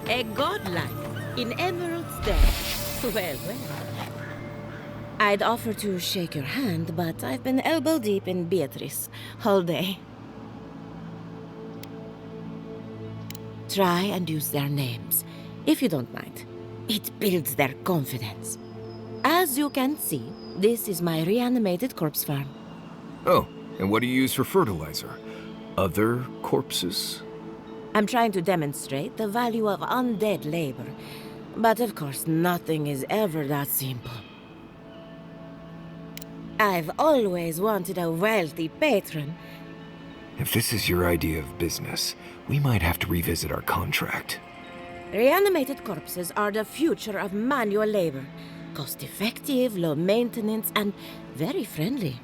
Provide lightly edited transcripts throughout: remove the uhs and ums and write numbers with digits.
A godlike in Emerald's den. Well, well. I'd offer to shake your hand, but I've been elbow deep in Beatrice all day. Try and use their names, if you don't mind. It builds their confidence. As you can see, this is my reanimated corpse farm. Oh, and what do you use for fertilizer? Other corpses? I'm trying to demonstrate the value of undead labor. But of course, nothing is ever that simple. I've always wanted a wealthy patron. If this is your idea of business, we might have to revisit our contract. Reanimated corpses are the future of manual labor. Cost-effective, low maintenance, and very friendly.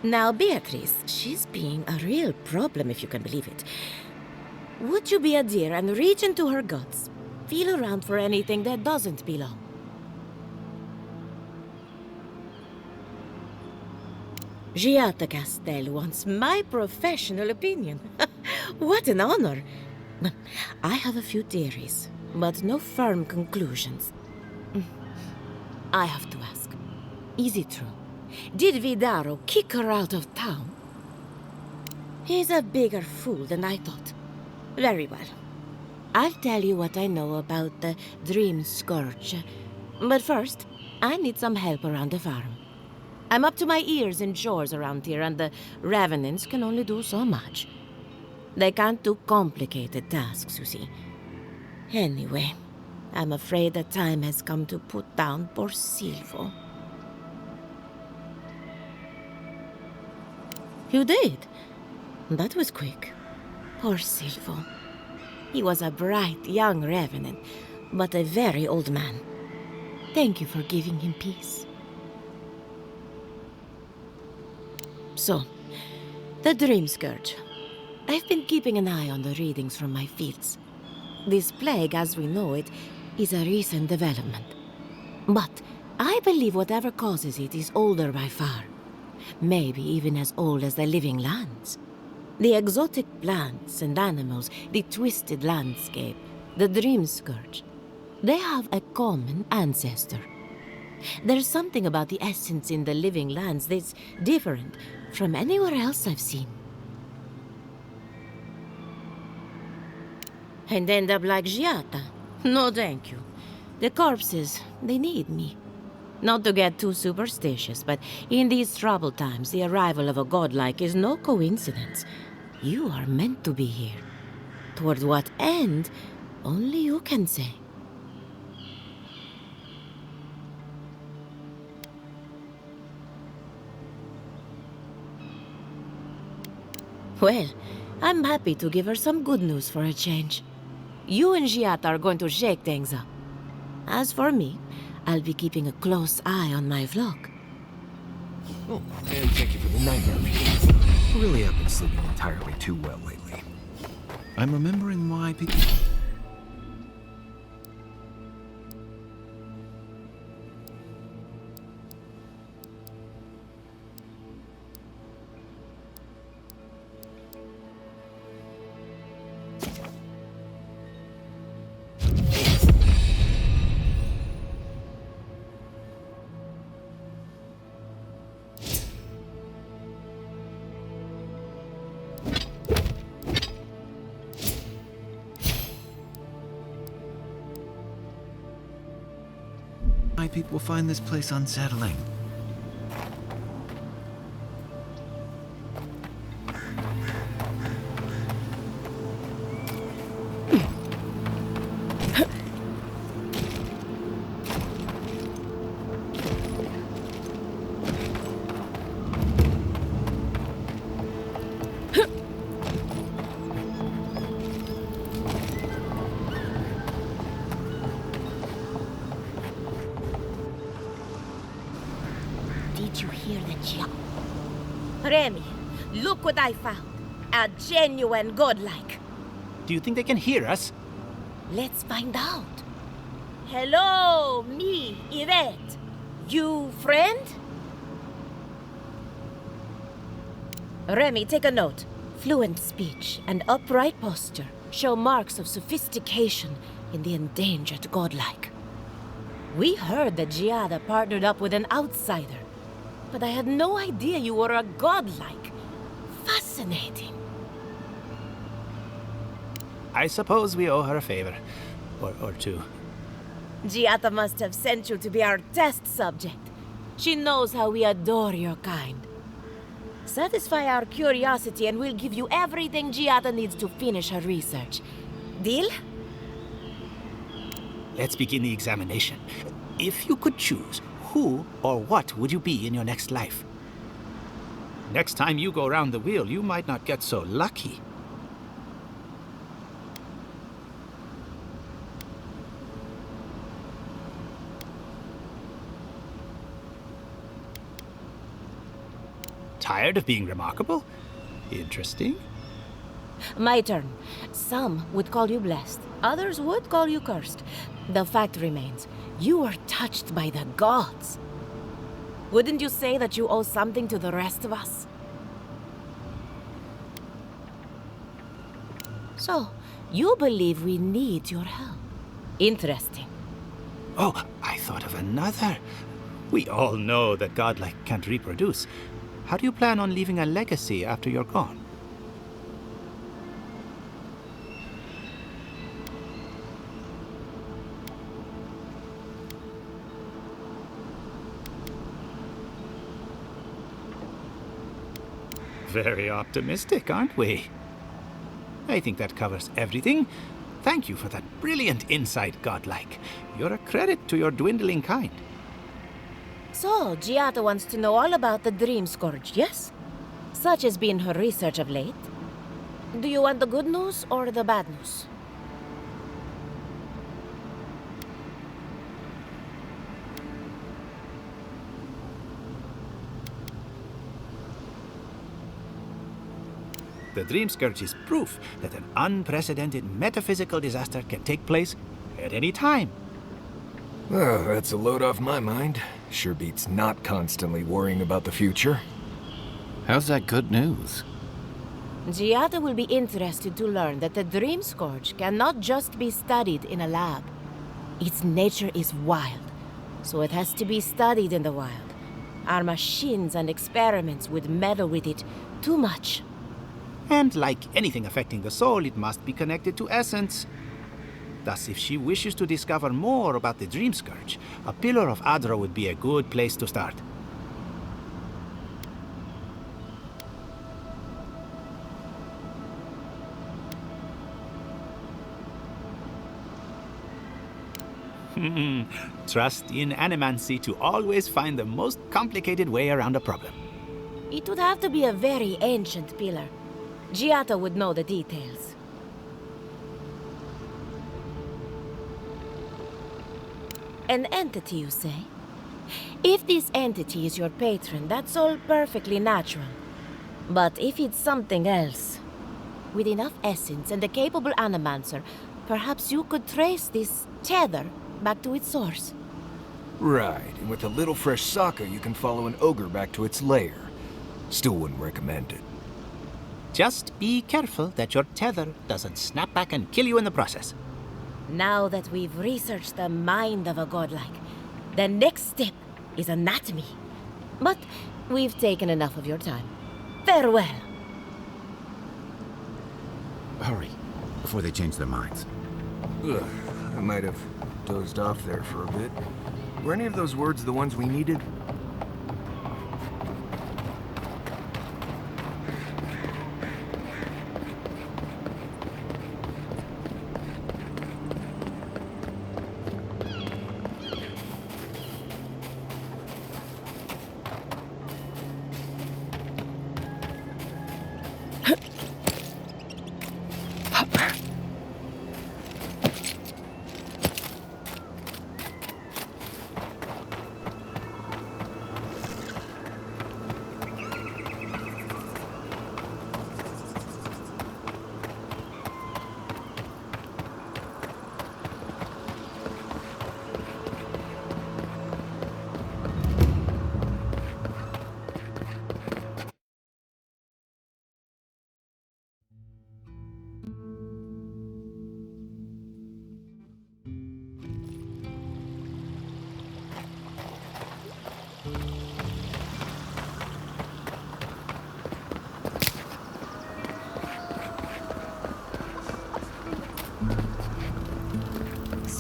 Now, Beatrice, she's being a real problem, if you can believe it. Would you be a dear and reach into her guts? Feel around for anything that doesn't belong. Giata Castel wants my professional opinion. What an honor! I have a few theories, but no firm conclusions. I have to ask, is it true? Did Vidaro kick her out of town? He's a bigger fool than I thought. Very well. I'll tell you what I know about the Dream Scourge. But first, I need some help around the farm. I'm up to my ears in chores around here, and the Revenants can only do so much. They can't do complicated tasks, you see. Anyway, I'm afraid the time has come to put down poor Silvo. You did? That was quick. Poor Silvo. He was a bright young Revenant, but a very old man. Thank you for giving him peace. So, the Dream Scourge. I've been keeping an eye on the readings from my fields. This plague, as we know it, is a recent development. But I believe whatever causes it is older by far. Maybe even as old as the living lands. The exotic plants and animals, the twisted landscape, the Dream Scourge. They have a common ancestor. There's something about the essence in the living lands that's different from anywhere else I've seen. And end up like Giata? No, thank you. The corpses, they need me. Not to get too superstitious, but in these troubled times, the arrival of a godlike is no coincidence. You are meant to be here. Toward what end, only you can say. Well, I'm happy to give her some good news for a change. You and Giata are going to shake things up. As for me, I'll be keeping a close eye on my flock. Oh, and thank you for the nightmare reading. Really have been sleeping entirely too well lately. I'm remembering why people... people find this place unsettling. Did you hear that yell? Remy, look what I found. A genuine godlike. Do you think they can hear us? Let's find out. Hello, me, Yvette. You friend? Remy, take a note. Fluent speech and upright posture show marks of sophistication in the endangered godlike. We heard that Giada partnered up with an outsider, but I had no idea you were a godlike. Fascinating. I suppose we owe her a favor. Or two. Giada must have sent you to be our test subject. She knows how we adore your kind. Satisfy our curiosity and we'll give you everything Giada needs to finish her research. Deal? Let's begin the examination. If you could choose, who or what would you be in your next life? Next time you go round the wheel, you might not get so lucky. Tired of being remarkable? Interesting. My turn. Some would call you blessed. Others would call you cursed. The fact remains, you are touched by the gods. Wouldn't you say that you owe something to the rest of us? So, you believe we need your help. Interesting. Oh, I thought of another. We all know that godlike can't reproduce. How do you plan on leaving a legacy after you're gone? Very optimistic, aren't we? I think that covers everything. Thank you for that brilliant insight, godlike. You're a credit to your dwindling kind. So, Giada wants to know all about the Dream Scourge, yes? Such has been her research of late. Do you want the good news or the bad news? The Dream Scourge is proof that an unprecedented metaphysical disaster can take place at any time. Oh, that's a load off my mind. Sure beats not constantly worrying about the future. How's that good news? Giada will be interested to learn that the Dream Scourge cannot just be studied in a lab. Its nature is wild, so it has to be studied in the wild. Our machines and experiments would meddle with it too much. And like anything affecting the soul, it must be connected to essence. Thus, if she wishes to discover more about the Dream Scourge, a pillar of Adro would be a good place to start. Trust in animancy to always find the most complicated way around a problem. It would have to be a very ancient pillar. Giada would know the details. An entity, you say? If this entity is your patron, that's all perfectly natural. But if it's something else, with enough essence and a capable animancer, perhaps you could trace this tether back to its source. Right, and with a little fresh sake, you can follow an ogre back to its lair. Still wouldn't recommend it. Just be careful that your tether doesn't snap back and kill you in the process. Now that we've researched the mind of a godlike, the next step is anatomy. But we've taken enough of your time. Farewell. Hurry, before they change their minds. Ugh, I might have dozed off there for a bit. Were any of those words the ones we needed?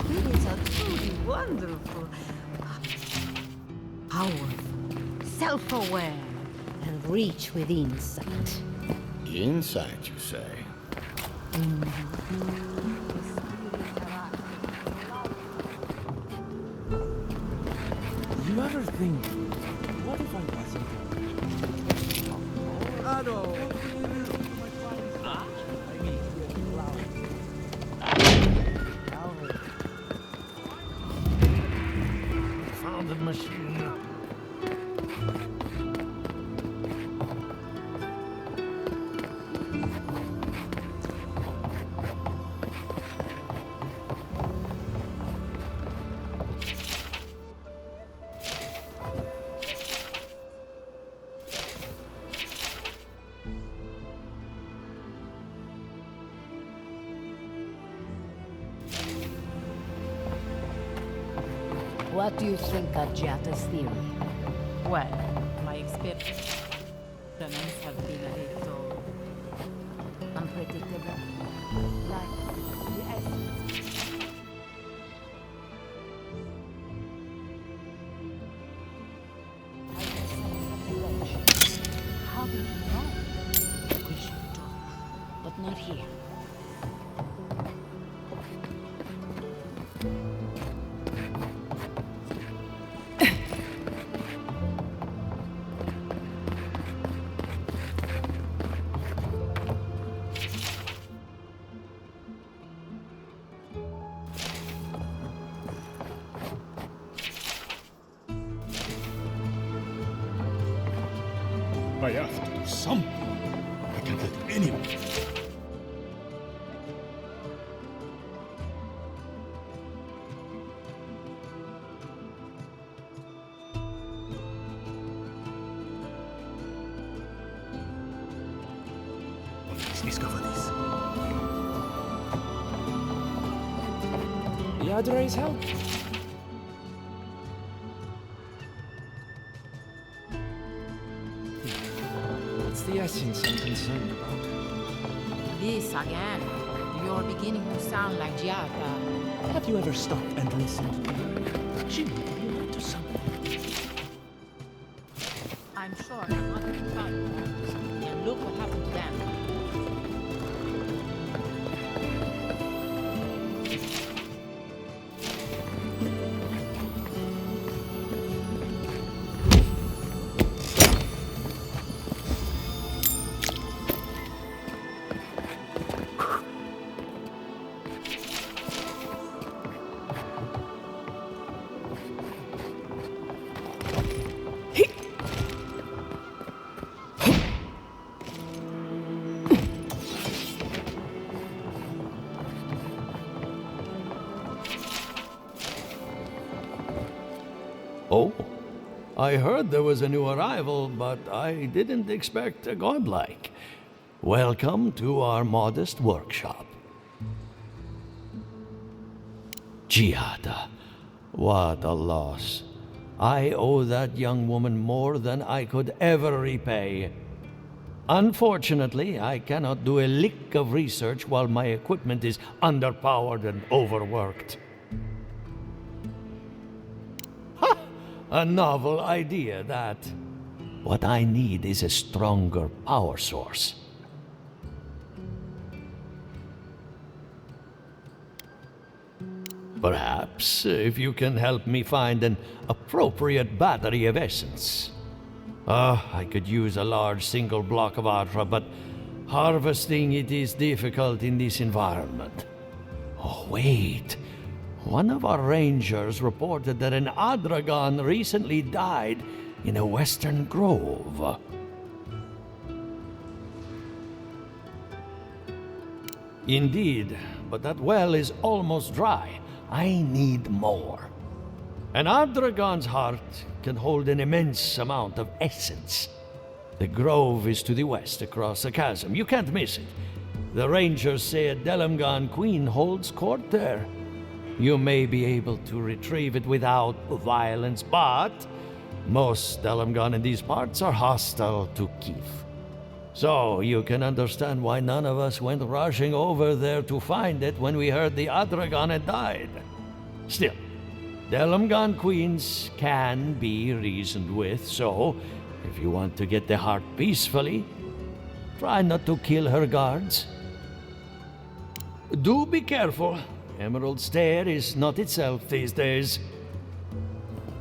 spirits are truly wonderful. Powerful, self-aware, and rich with insight. Insight, you say? You ever think, what if I wasn't found the machine. What do you think of Giata's theory? Well, my experiments have been a little Unpredictable. Like the essence. I can sense a direction. How did you know? We should talk, but not here. I have to do something. I can't let anyone. Let's discover this. The Adore's help. What's the essence I'm concerned about? this again. You're beginning to sound like Giata. Have you ever stopped and listened to her? She might be onto something. I'm sure I'm not in fun. And look what happened to them. Oh, I heard there was a new arrival, but I didn't expect a godlike. Welcome to our modest workshop. Giada, what a loss. I owe that young woman more than I could ever repay. Unfortunately, I cannot do a lick of research while my equipment is underpowered and overworked. A novel idea, that. What I need is a stronger power source. Perhaps if you can help me find an appropriate battery of essence. I could use a large single block of Atra, but harvesting it is difficult in this environment. Oh, wait. One of our rangers reported that an Adragon recently died in a western grove. Indeed, but that well is almost dry. I need more. An Adragon's heart can hold an immense amount of essence. The grove is to the west across the chasm. You can't miss it. The rangers say a Delamgan queen holds court there. You may be able to retrieve it without violence, but most Delamgan in these parts are hostile to Keith. So you can understand why none of us went rushing over there to find it when we heard the Adragon had died. Still, Delmgon queens can be reasoned with, so if you want to get the heart peacefully, try not to kill her guards. Do be careful. Emerald Stair is not itself these days.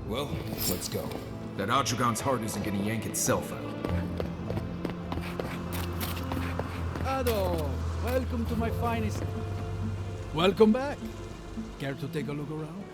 Well, let's go. That Adragon's heart isn't gonna yank itself out. Ado, welcome to my finest. Welcome back. Care to take a look around?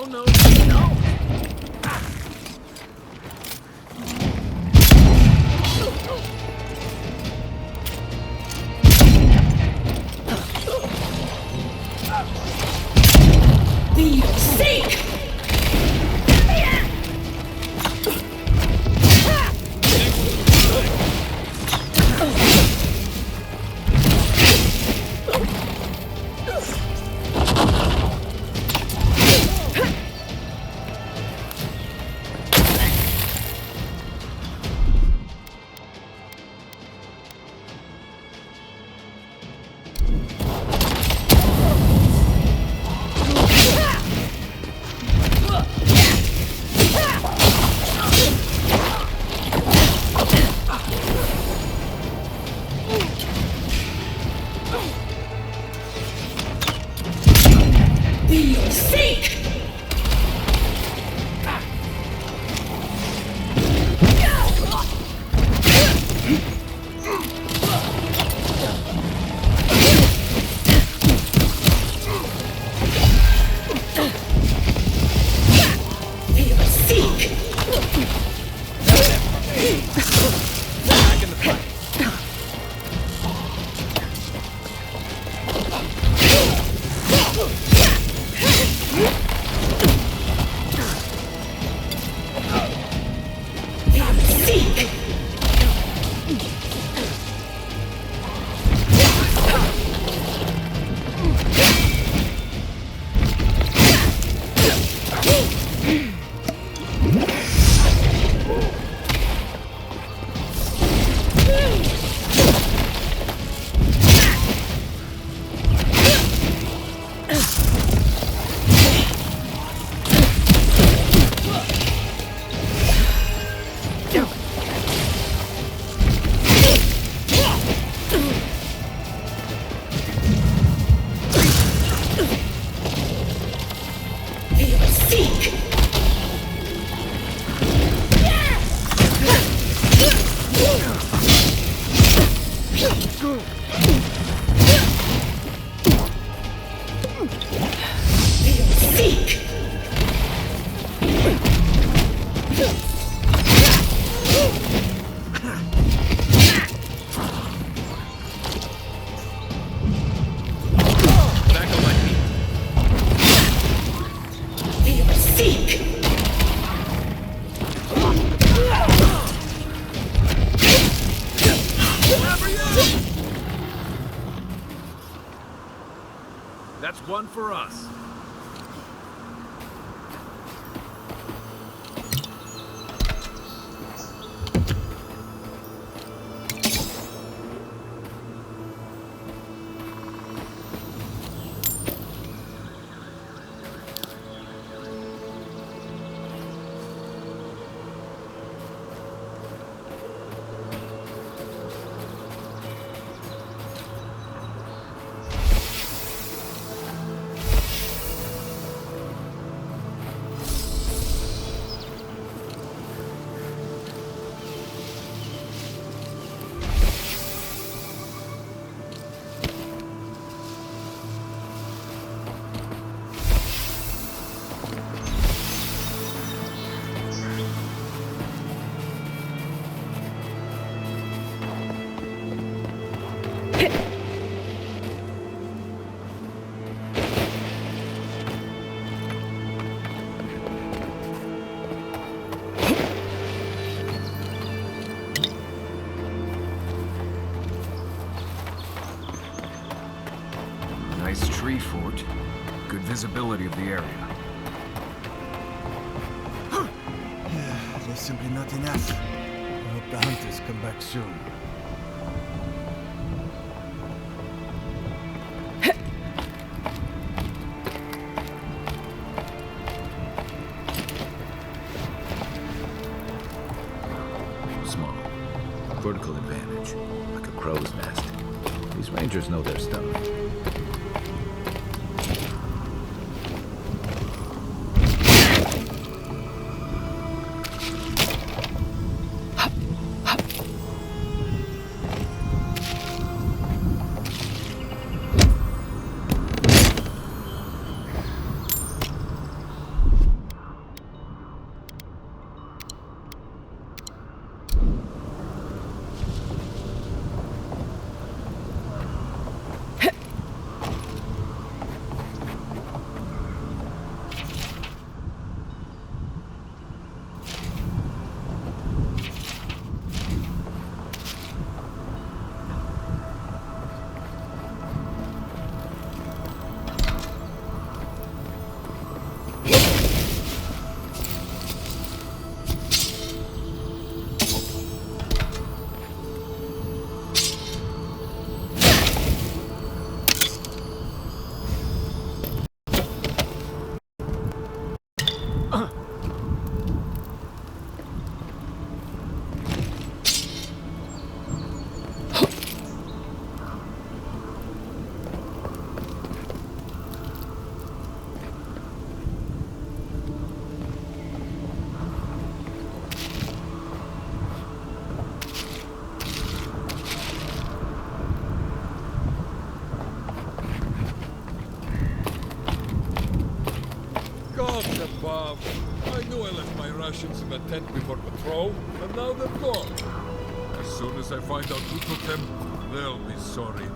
no, no! Be sick! Seek! Seek! That's one for us. Nice tree fort. Good visibility of the area. Yeah, there's simply not enough. I hope the hunters come back soon. Small. Vertical advantage. Like a crow's nest. These rangers know their stuff. Bob. I knew I left my rations in the tent before patrol, and now they're gone. As soon as I find out who took them, they'll be sorry.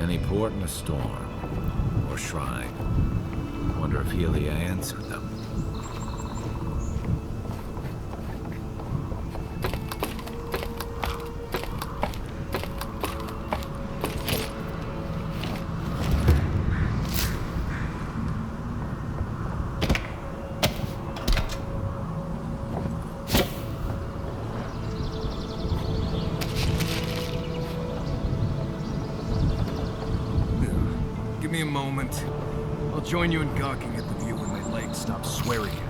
Any port in a storm, or shrine. Wonder if Helia answered them. me a moment. I'll join you in gawking at the view when my legs stop swearing at me.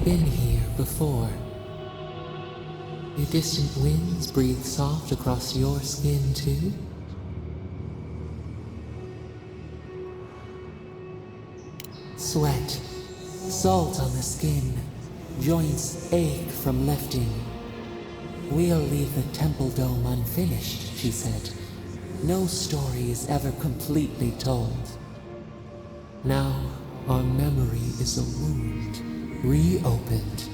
Been here before. The distant winds breathe soft across your skin too. Sweat, salt on the skin, joints ache from lifting. We'll leave the temple dome unfinished, she said. No story is ever completely told. Now our memory is a wound. Reopened.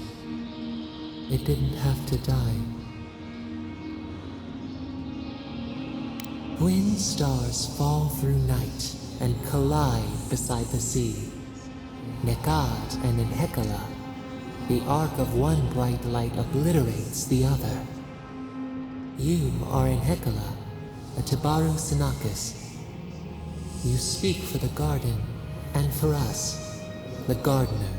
It didn't have to die. Twin stars fall through night and collide beside the sea. Nekad and Enhekala. The arc of one bright light obliterates the other. You are Enhekala, a Tabaru Sinakis. You speak for the garden, and for us, the gardener.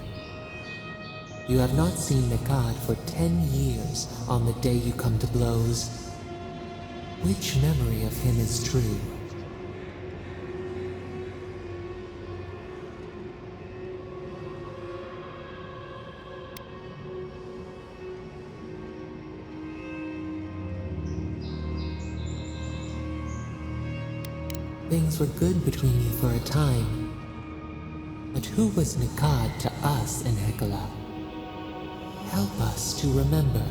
You have not seen Nekad for 10 years on the day you come to blows. Which memory of him is true? Things were good between you for a time. But who was Nekad to us in Hekala? Help us to remember.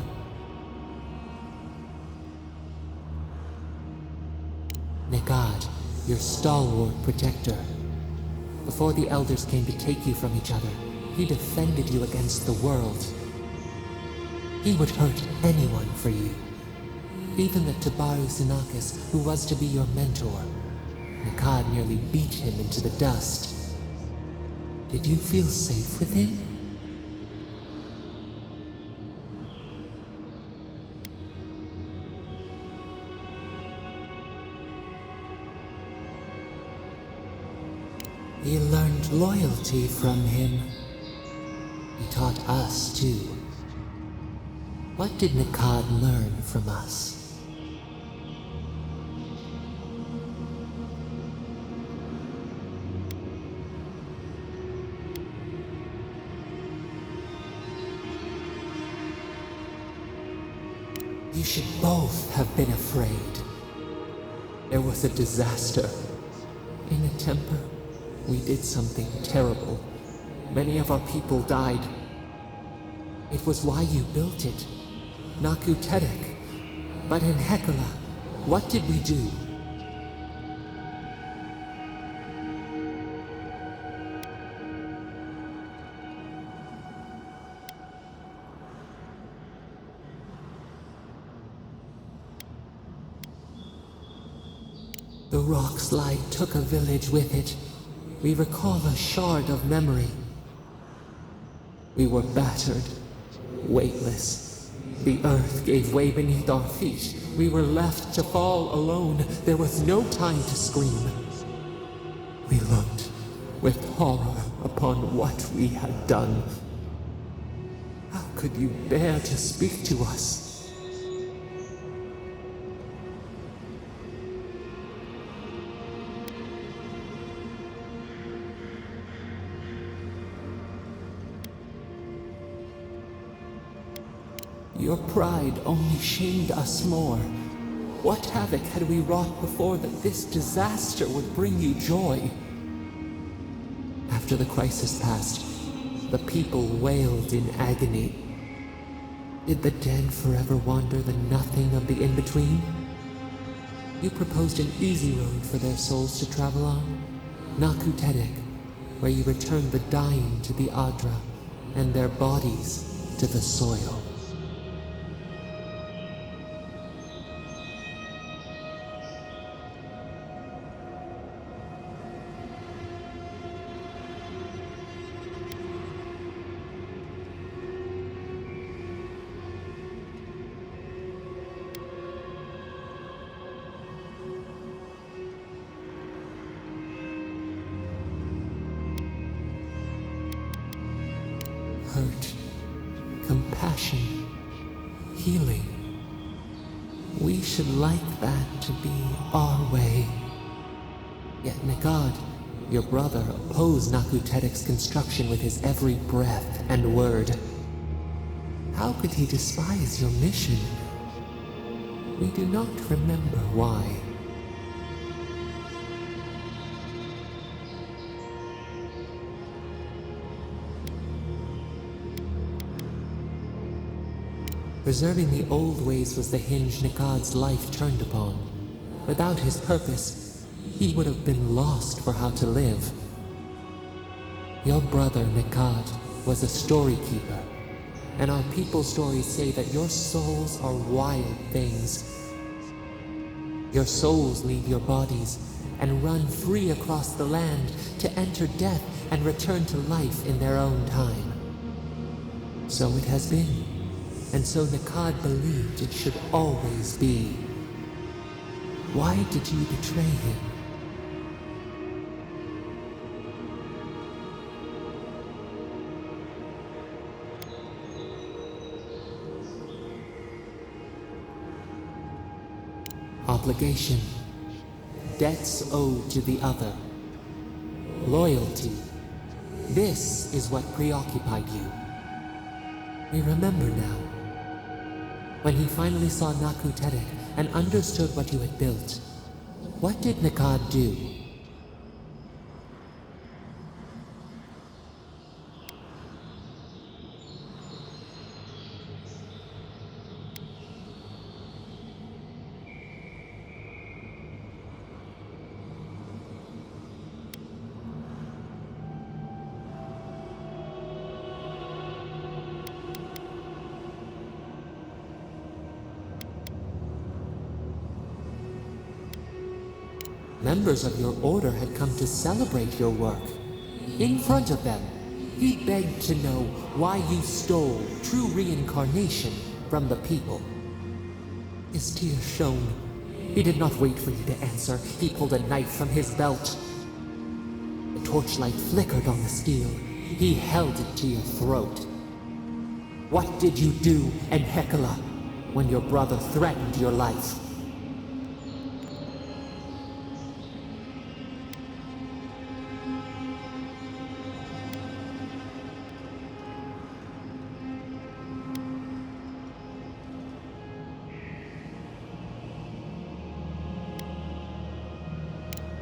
Nekad, your stalwart protector. Before the elders came to take you from each other, he defended you against the world. He would hurt anyone for you. Even the Tabaru Sinakis, who was to be your mentor. Nekad nearly beat him into the dust. Did you feel safe with him? We learned loyalty from him. He taught us too. What did Nekad learn from us? You should both have been afraid. There was a disaster. In a temper, we did something terrible. Many of our people died. It was why you built it. Naku Tedek. But in Hekala, what did we do? The rock slide took a village with it. We recall a shard of memory. We were battered, weightless. The earth gave way beneath our feet. We were left to fall alone. There was no time to scream. We looked with horror upon what we had done. How could you bear to speak to us? Your pride only shamed us more. What havoc had we wrought before that this disaster would bring you joy? After the crisis passed, the people wailed in agony. Did the dead forever wander the nothing of the in-between? You proposed an easy road for their souls to travel on, Nakutedek, where you returned the dying to the Adra, and their bodies to the soil. Hurt, compassion, healing. We should like that to be our way. Yet Nagad, your brother, opposed Nakutedek's construction with his every breath and word. How could he despise your mission? We do not remember why. Preserving the old ways was the hinge Nikad's life turned upon. Without his purpose, he would have been lost for how to live. Your brother Nikad was a story keeper, and our people's stories say that your souls are wild things. Your souls leave your bodies and run free across the land to enter death and return to life in their own time. So it has been. And so Nikad believed it should always be. Why did you betray him? Obligation. Debts owed to the other. Loyalty. This is what preoccupied you. We remember now. When he finally saw Nakutedek and understood what you had built, what did Nikad do? Members of your order had come to celebrate your work. In front of them, he begged to know why you stole true reincarnation from the people. His tears shone. He did not wait for you to answer. He pulled a knife from his belt. The torchlight flickered on the steel. He held it to your throat. What did you do, Enhekala, when your brother threatened your life?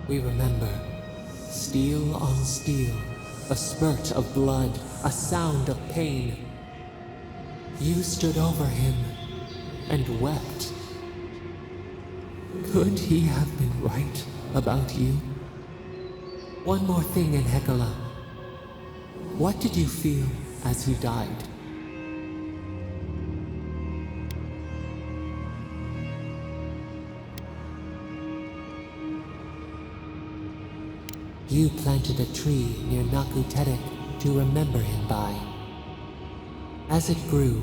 We remember. Steel on steel, a spurt of blood, a sound of pain. You stood over him and wept. Could he have been right about you? One more thing, Enhekala. What did you feel as he died? You planted a tree near Nakutedek to remember him by. As it grew,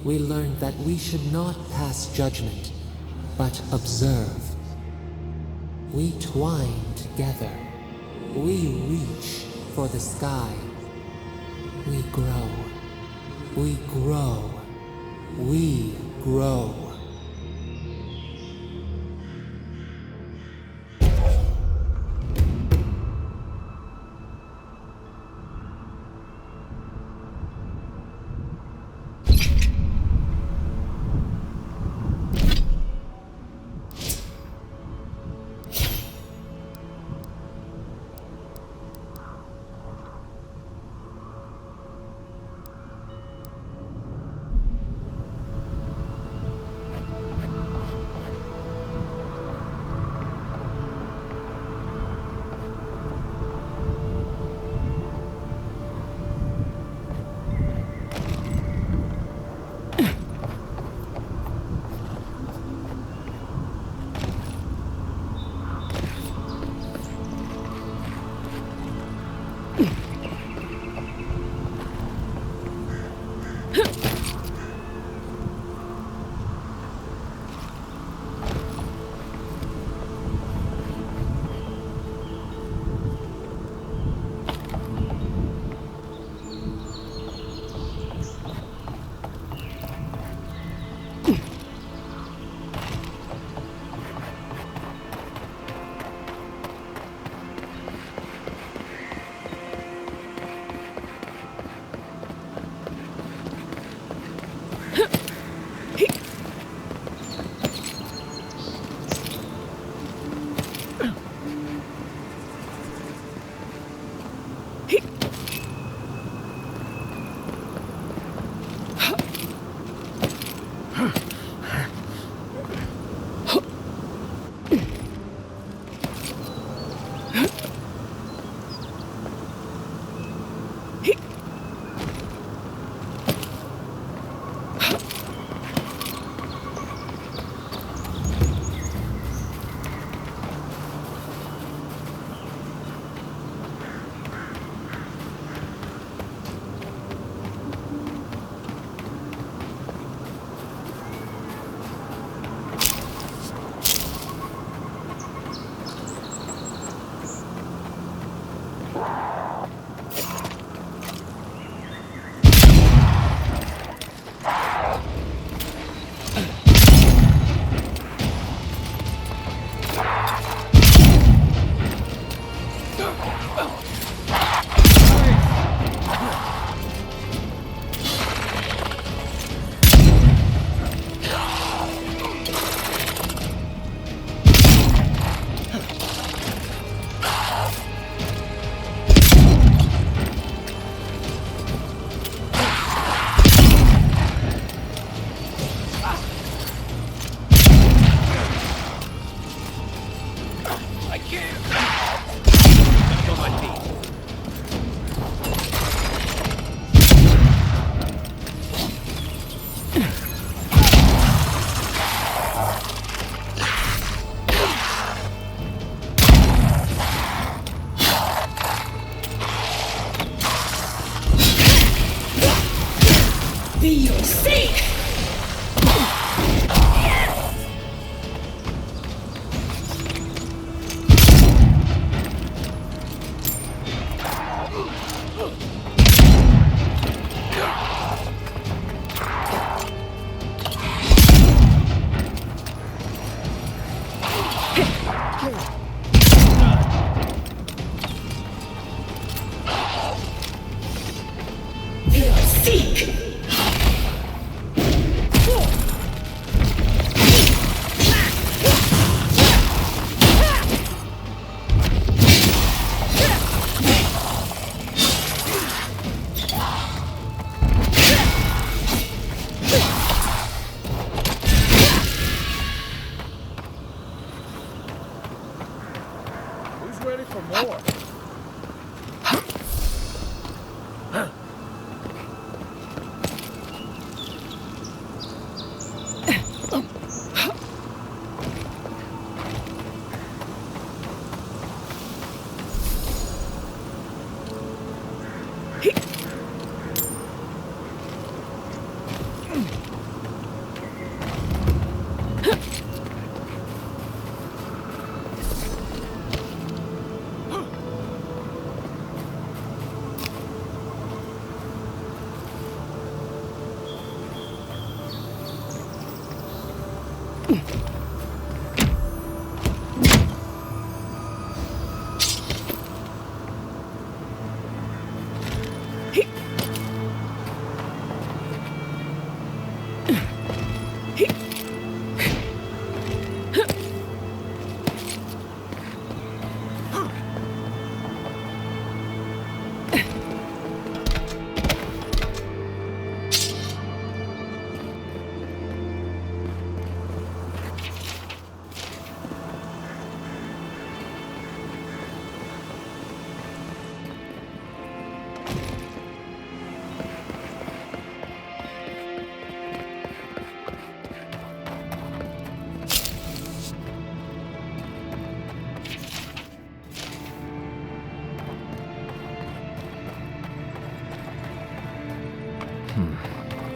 we learned that we should not pass judgment, but observe. We twine together. We reach for the sky. We grow. We grow. We grow.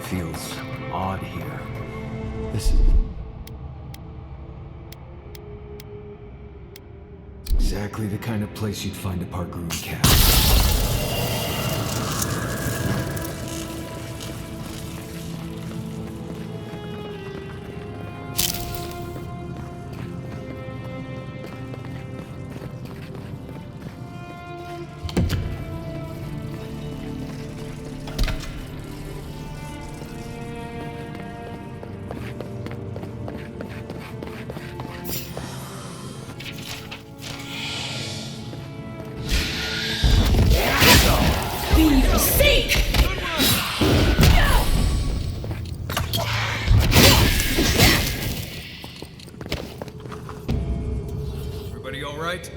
Feels odd here. This is exactly the kind of place you'd find a Park-Room cat. Everybody all right?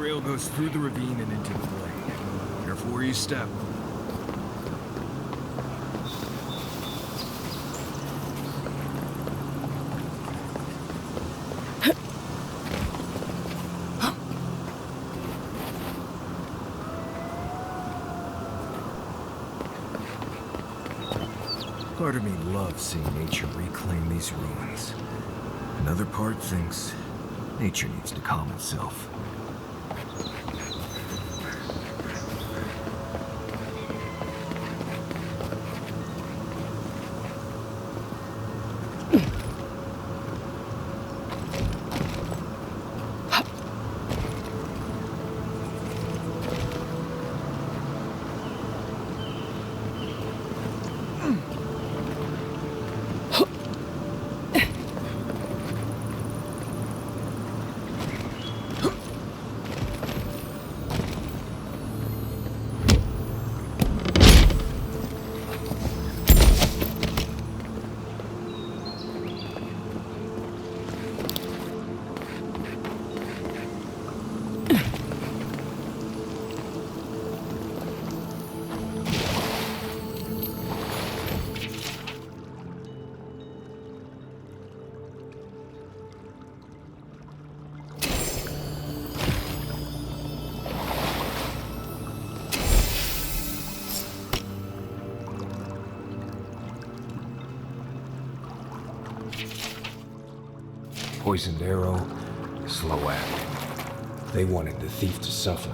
trail goes through the ravine and into the glade. Careful where you step. Part of me loves seeing nature reclaim these ruins. Another part thinks nature needs to calm itself. Poisoned arrow, slow acting. They wanted the thief to suffer.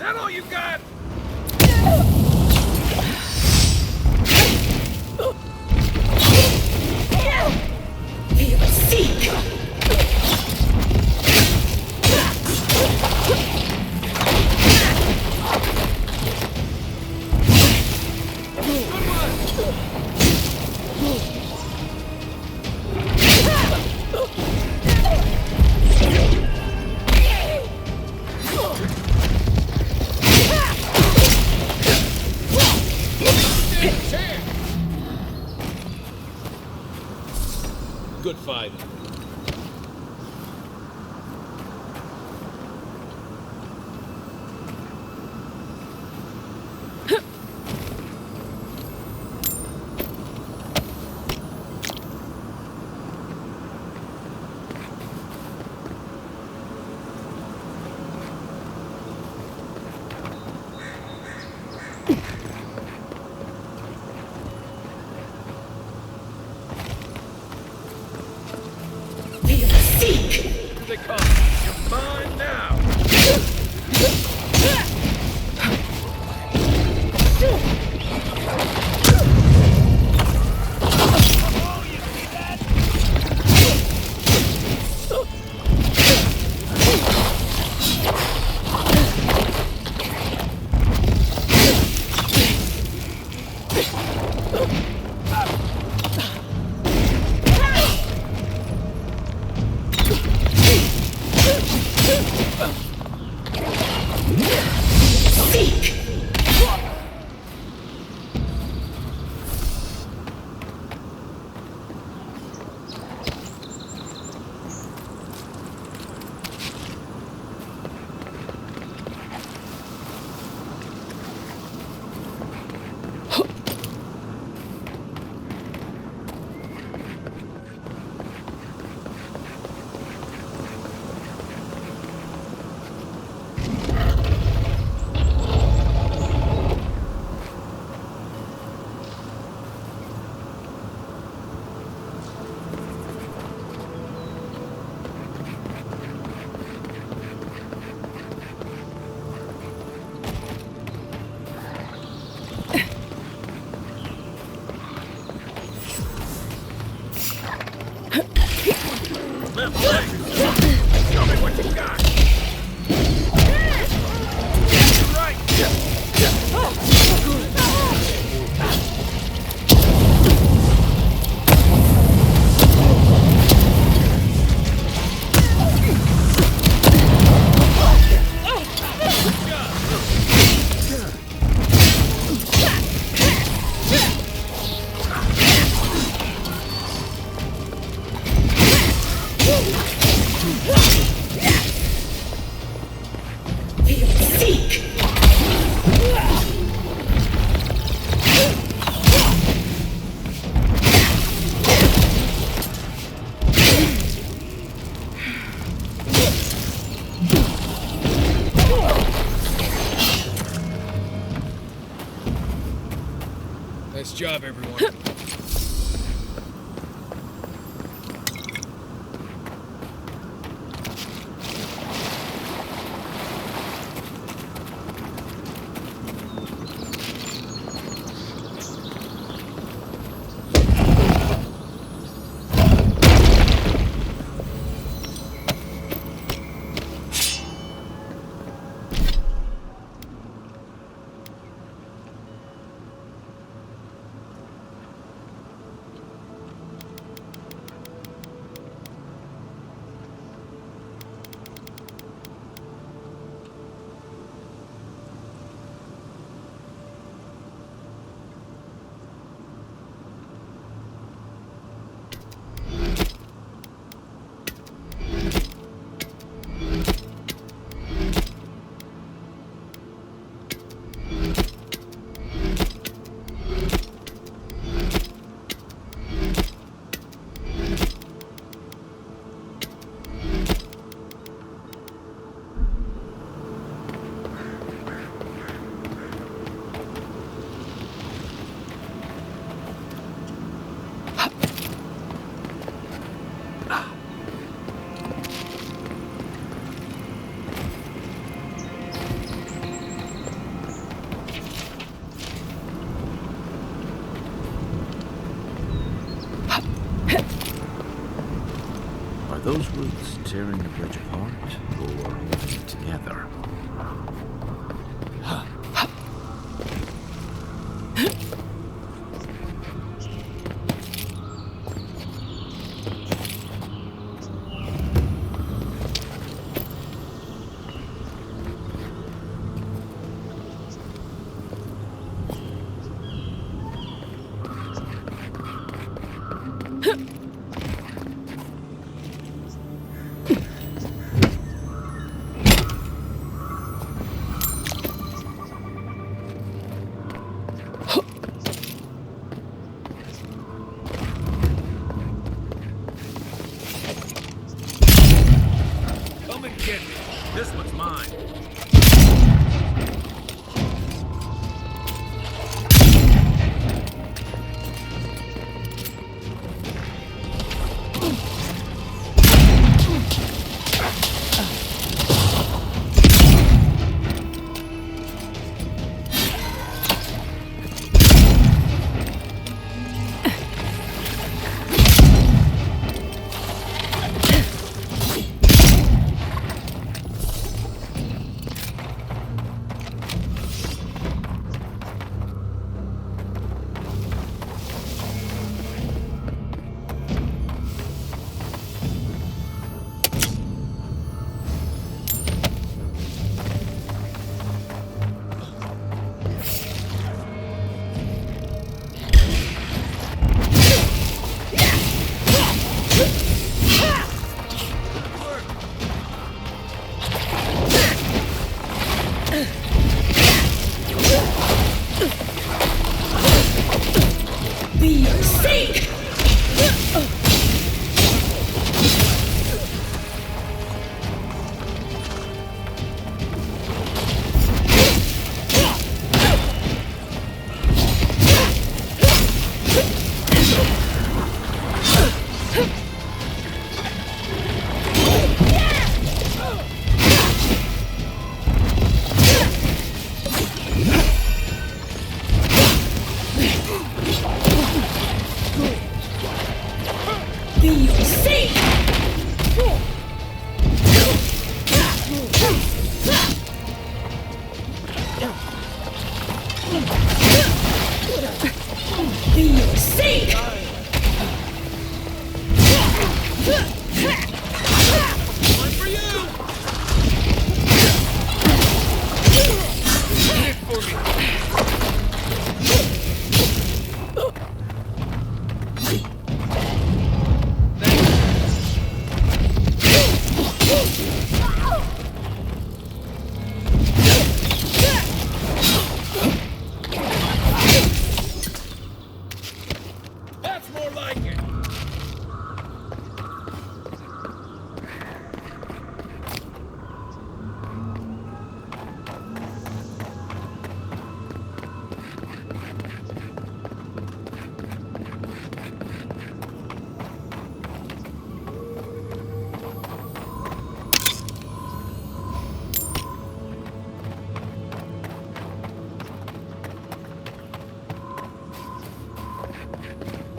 that all you got? Seek! Good fight. they come. You're mine now. Show me what you got. Right. Nice job, everyone. Are those roots tearing the bridge apart, or holding it together? This one's mine.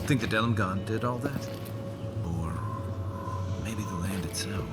Think the Delimgon did all that? Or maybe the land itself?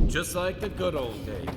Just like the good old days.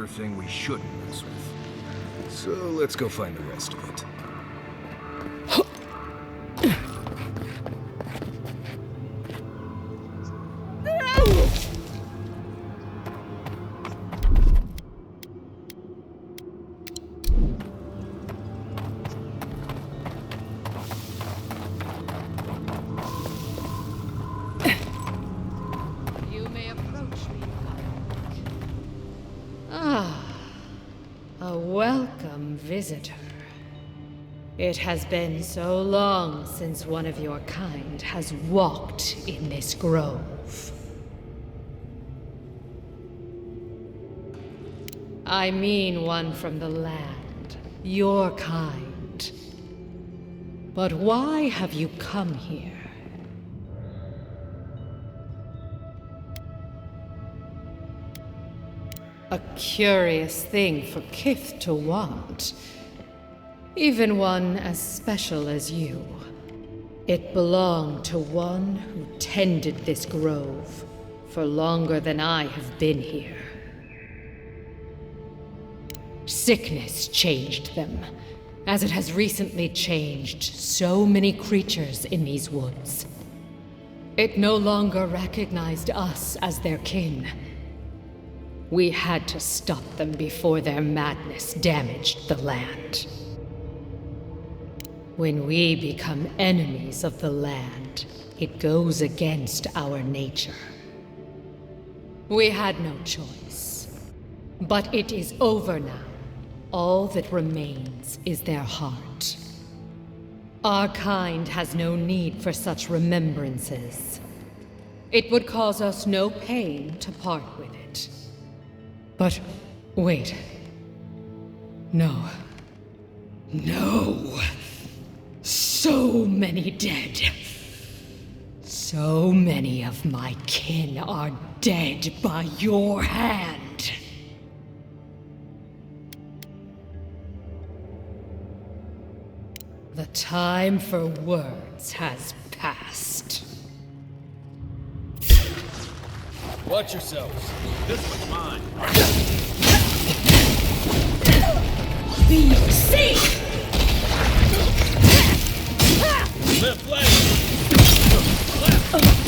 minor thing we shouldn't mess with. So let's go find the rest of it. You may approach me. Ah, a welcome visitor. It has been so long since one of your kind has walked in this grove. I mean one from the land, your kind. But why have you come here? A curious thing for Kith to want. Even one as special as you. It belonged to one who tended this grove for longer than I have been here. Sickness changed them, as it has recently changed so many creatures in these woods. It no longer recognized us as their kin. We had to stop them before their madness damaged the land. When we become enemies of the land, it goes against our nature. We had no choice. But it is over now. All that remains is their heart. Our kind has no need for such remembrances. It would cause us no pain to part with it. But wait. No. No. So many dead. So many of my kin are dead by your hand. The time for words has passed. Watch yourselves. This one's mine. Be safe! Left leg! Left!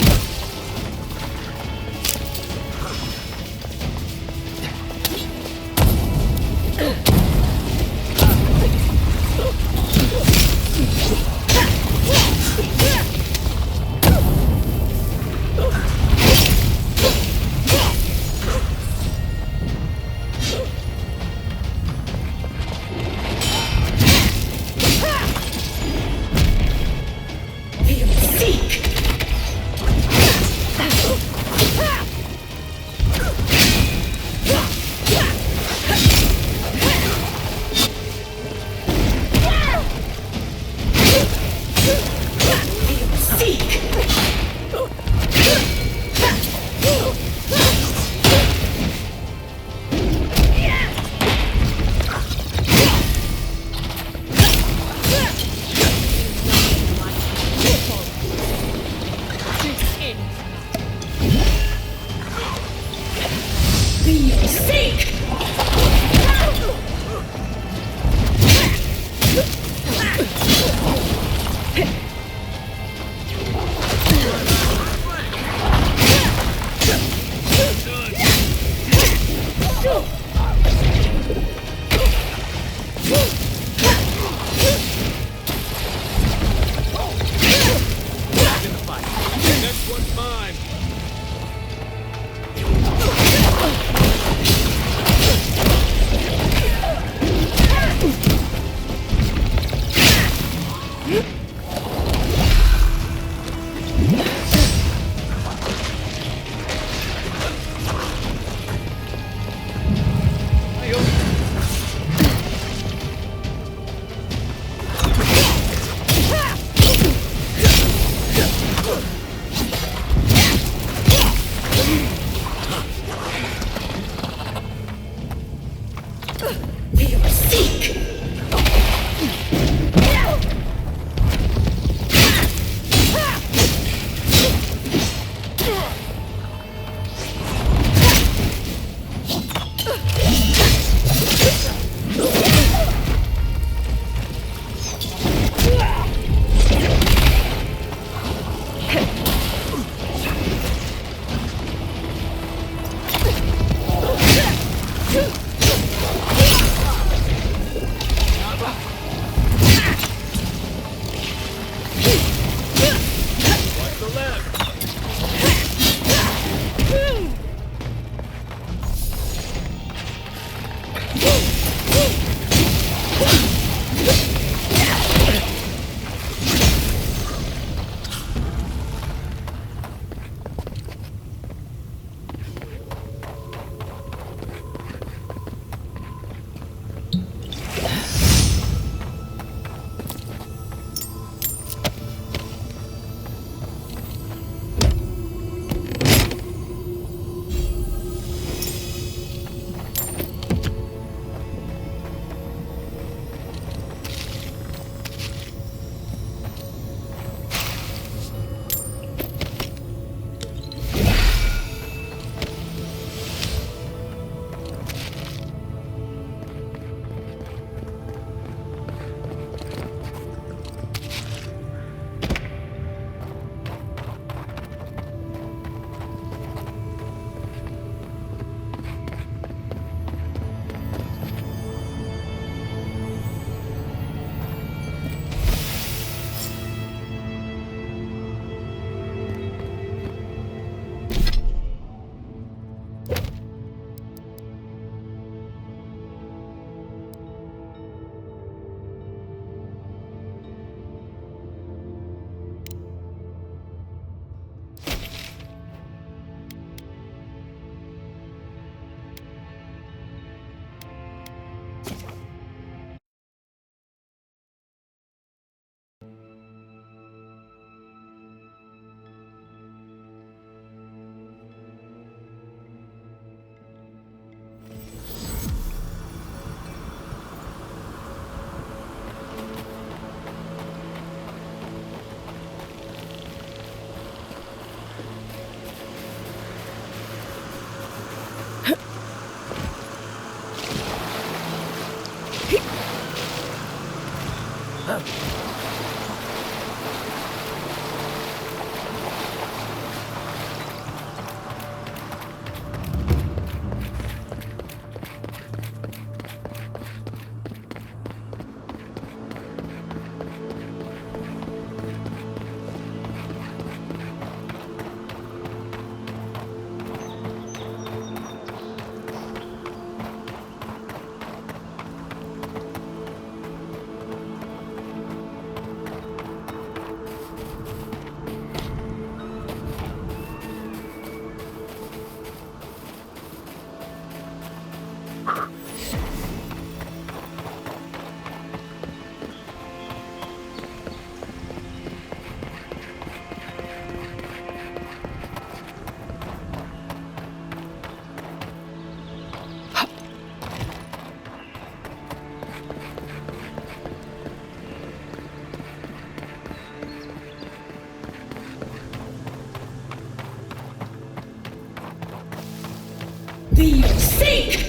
Be seek!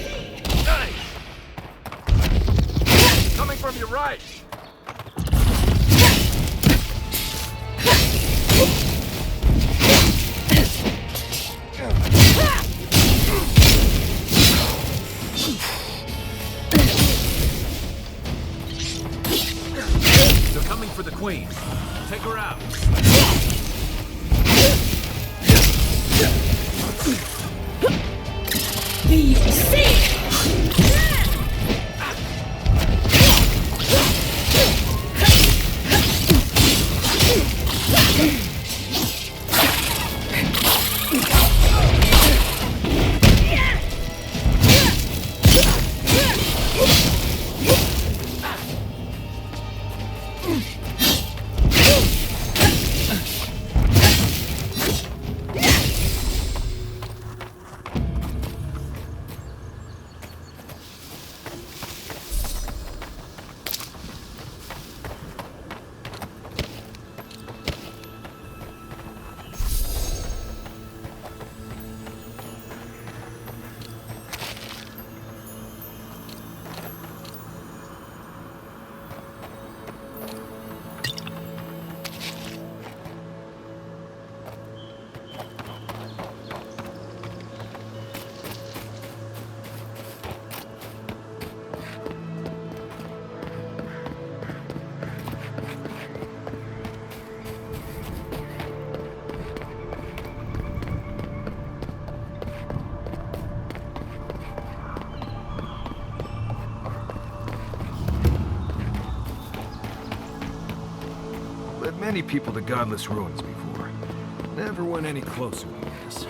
Nice! Coming from your right! They're coming for the queen. Take her out. Be seek! Many people to godless ruins before. Never went any closer than this.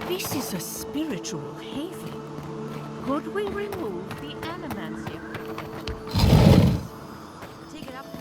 This is a spiritual haven. Could we remove the animancy? Take it up with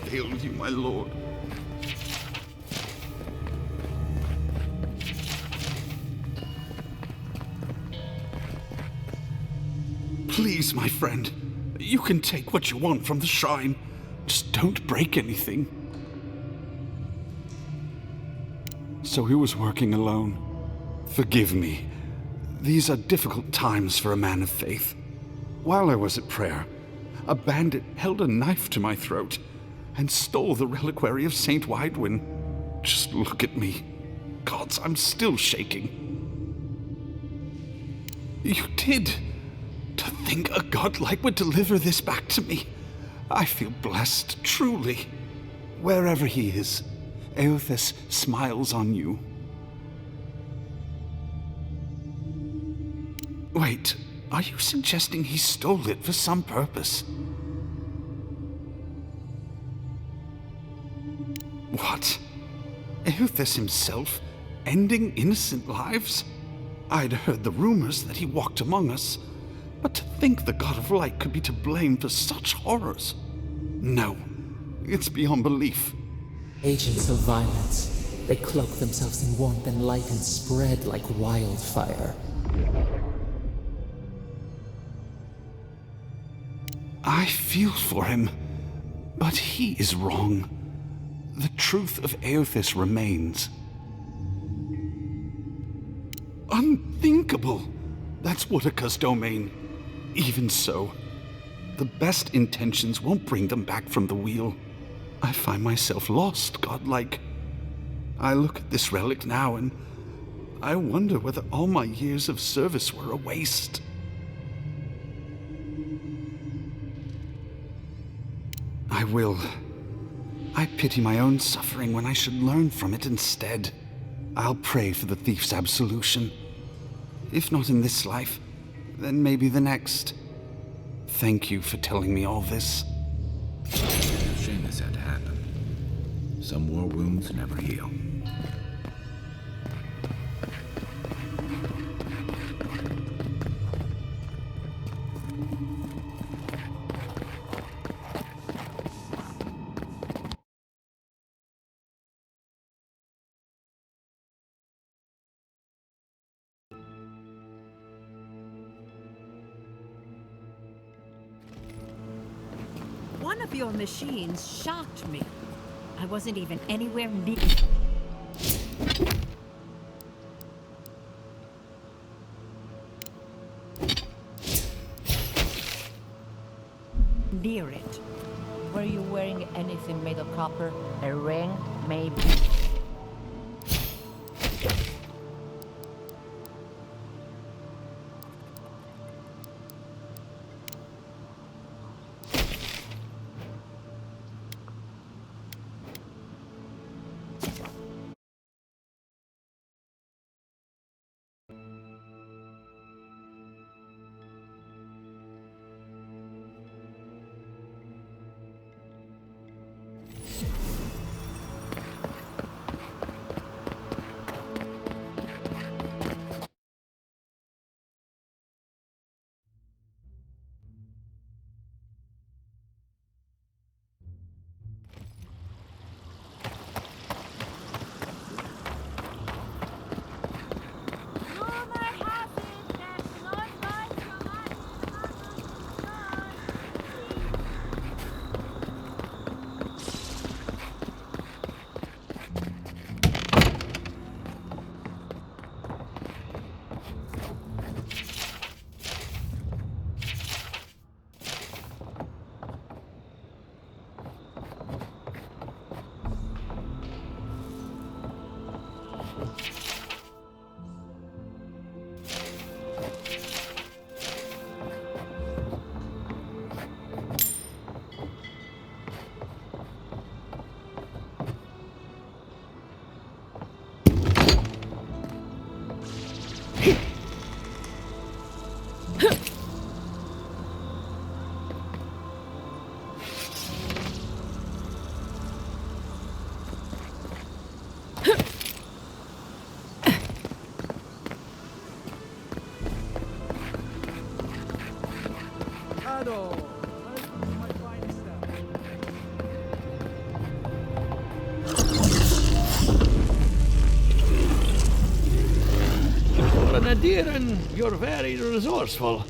Hail you, my lord. Please, my friend, you can take what you want from the shrine. Just don't break anything. So he was working alone. Forgive me. These are difficult times for a man of faith. While I was at prayer, a bandit held a knife to my throat and stole the reliquary of Saint Widwin. Just look at me. Gods, I'm still shaking. You did. To think a godlike would deliver this back to me. I feel blessed, truly. Wherever he is, Eothas smiles on you. Wait, are you suggesting he stole it for some purpose? What? Eothas himself, ending innocent lives? I'd heard the rumors that he walked among us, but to think the God of Light could be to blame for such horrors? No, it's beyond belief. Agents of violence. They cloak themselves in warmth and light and spread like wildfire. I feel for him, but he is wrong. The truth of Eothas remains. Unthinkable! That's Woodacre's domain. Even so, the best intentions won't bring them back from the wheel. I find myself lost, godlike. I look at this relic now and I wonder whether all my years of service were a waste. I will. I pity my own suffering when I should learn from it instead. I'll pray for the thief's absolution. If not in this life, then maybe the next. Thank you for telling me all this. Shame this had to happen. Some war wounds never heal. One of your machines shocked me. I wasn't even anywhere near it. Were you wearing anything made of copper? A ring, maybe? Nadiran, you're very resourceful,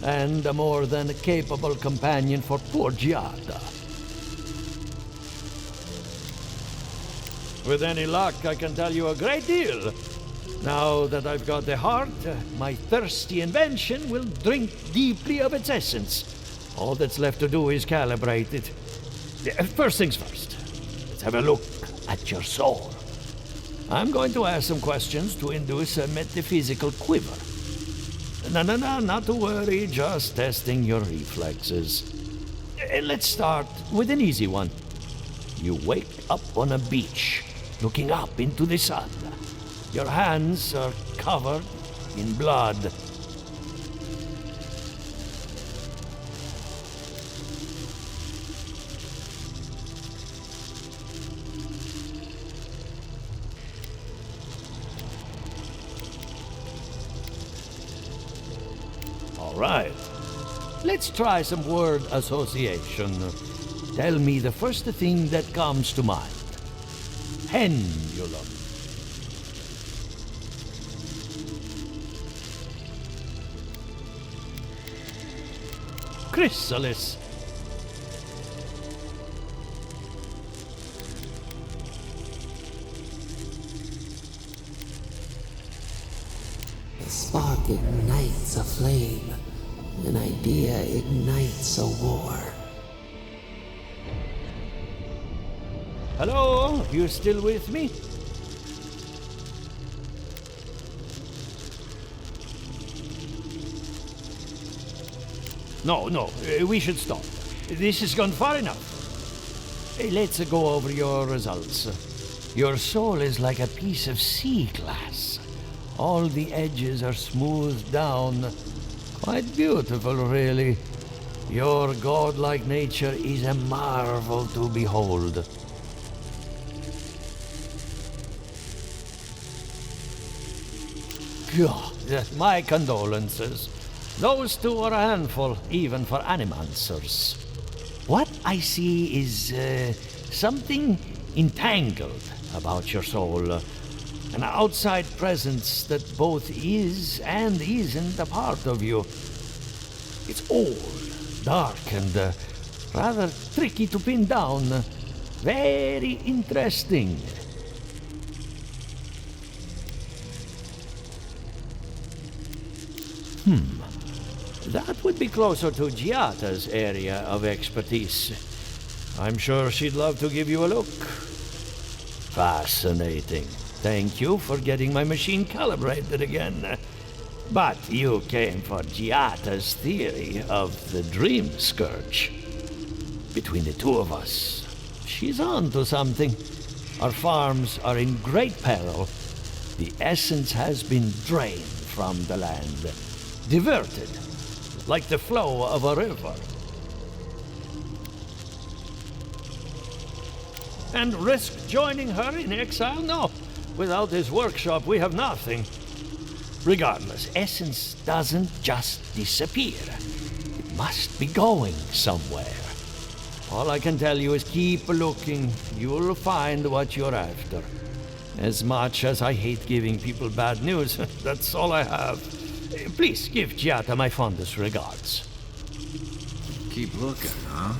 and a more than capable companion for poor Giada. With any luck, I can tell you a great deal. Now that I've got the heart, my thirsty invention will drink deeply of its essence. All that's left to do is calibrate it. First things first, let's have a look at your soul. I'm going to ask some questions to induce a metaphysical quiver. No, not to worry, just testing your reflexes. Let's start with an easy one. You wake up on a beach, looking up into the sun. Your hands are covered in blood. All right. Let's try some word association. Tell me the first thing that comes to mind. Pendulum. Chrysalis. A spark ignites a flame. An idea ignites a war. Hello? You still with me? No, we should stop. This has gone far enough. Let's go over your results. Your soul is like a piece of sea glass. All the edges are smoothed down. Quite beautiful, really. Your godlike nature is a marvel to behold. God, my condolences. Those two are a handful, even for animancers. What I see is something entangled about your soul. An outside presence that both is and isn't a part of you. It's old, dark, and Rather tricky to pin down. Very interesting. That would be closer to Giata's area of expertise. I'm sure she'd love to give you a look. Fascinating. Thank you for getting my machine calibrated again. But you came for Giata's theory of the dream scourge. Between the two of us, she's on to something. Our farms are in great peril. The essence has been drained from the land, diverted, like the flow of a river. And risk joining her in exile? No. Without this workshop, we have nothing. Regardless, essence doesn't just disappear. It must be going somewhere. All I can tell you is keep looking. You'll find what you're after. As much as I hate giving people bad news, that's all I have. Please give Giata my fondest regards. Keep looking, huh?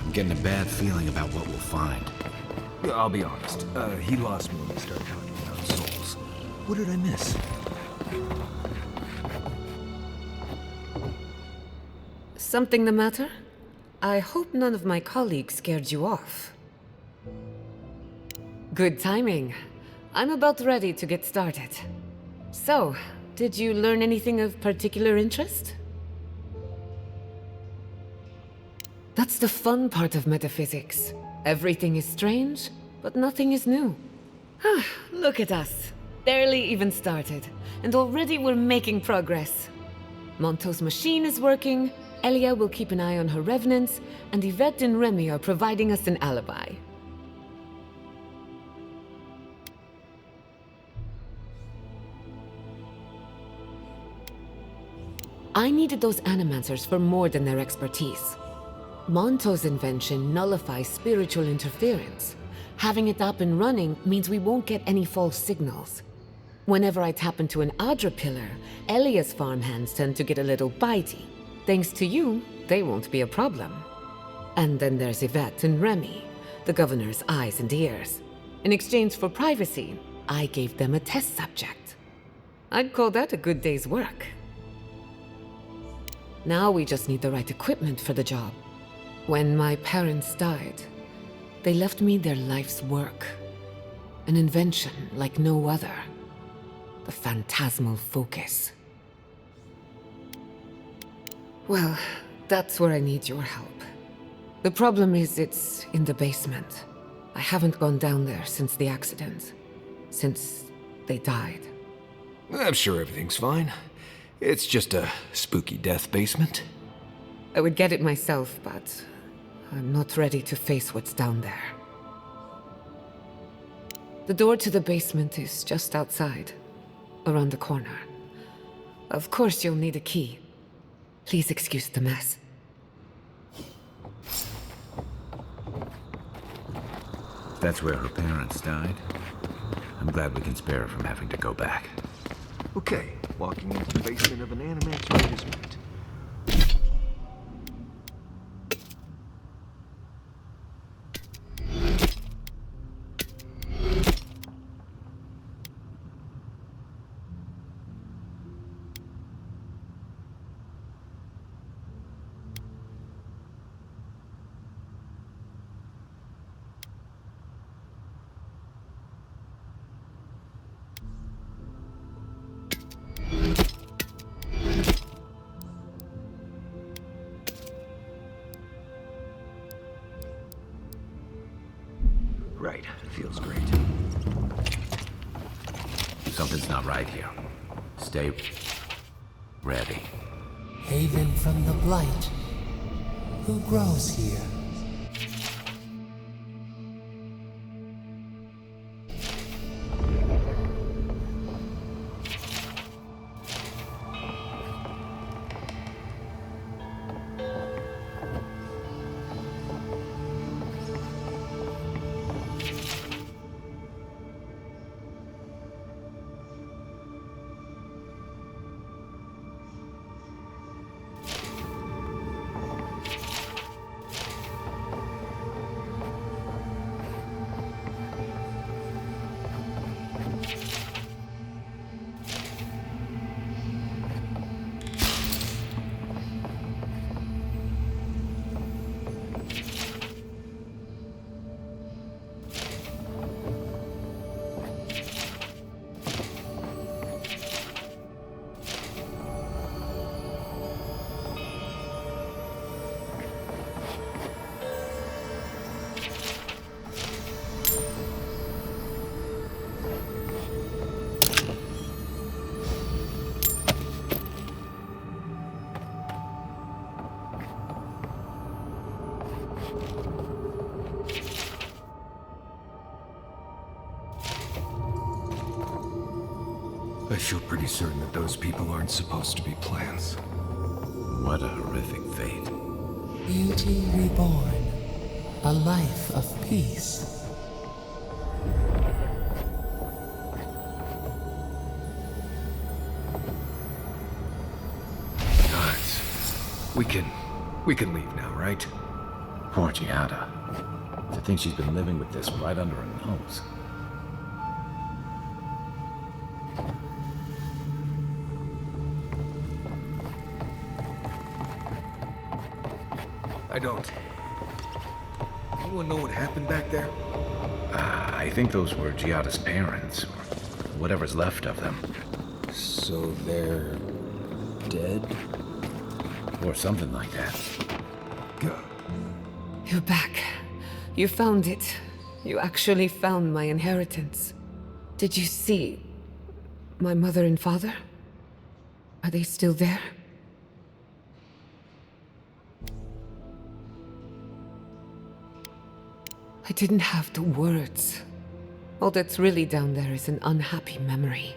I'm getting a bad feeling about what we'll find. I'll be honest. He lost me when we started talking about souls. What did I miss? Something the matter? I hope none of my colleagues scared you off. Good timing. I'm about ready to get started. So, did you learn anything of particular interest? That's the fun part of metaphysics. Everything is strange, but nothing is new. Look at us. Barely even started, and already we're making progress. Monto's machine is working, Elia will keep an eye on her revenants, and Yvette and Remy are providing us an alibi. I needed those animancers for more than their expertise. Monto's invention nullifies spiritual interference. Having it up and running means we won't get any false signals. Whenever I tap into an Adra pillar, Elia's farmhands tend to get a little bitey. Thanks to you, they won't be a problem. And then there's Yvette and Remy, the governor's eyes and ears. In exchange for privacy, I gave them a test subject. I'd call that a good day's work. Now we just need the right equipment for the job. When my parents died, they left me their life's work. An invention like no other. The phantasmal focus. Well, that's where I need your help. The problem is it's in the basement. I haven't gone down there since the accident. Since they died. I'm sure everything's fine. It's just a spooky death basement. I would get it myself, but I'm not ready to face what's down there. The door to the basement is just outside, around the corner. Of course you'll need a key. Please excuse the mess. That's where her parents died. I'm glad we can spare her from having to go back. Okay, walking into the basement of an animator basement. Right, feels great. Something's not right here. Stay ready. Haven from the blight. Who grows here? I feel pretty certain that those people aren't supposed to be plants. What a horrific fate. Beauty reborn. A life of peace. Guys, we can leave now, right? Poor Giada. To think she's been living with this right under her nose. I don't. Anyone know what happened back there? I think those were Giada's parents, or whatever's left of them. So they're dead? Or something like that. You're back. You found it. You actually found my inheritance. Did you see my mother and father? Are they still there? I didn't have the words. All that's really down there is an unhappy memory.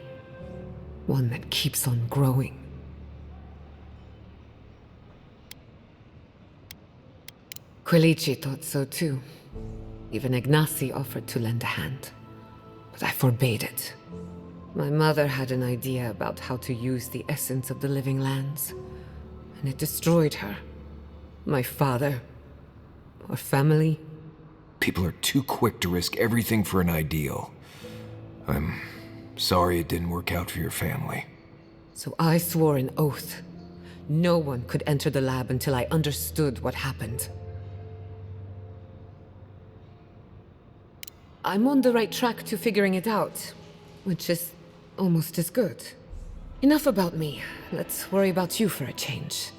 One that keeps on growing. Quilici thought so too. Even Ignacy offered to lend a hand. But I forbade it. My mother had an idea about how to use the essence of the living lands. And it destroyed her. My father. Our family. People are too quick to risk everything for an ideal. I'm sorry it didn't work out for your family. So I swore an oath. No one could enter the lab until I understood what happened. I'm on the right track to figuring it out, which is almost as good. Enough about me. Let's worry about you for a change.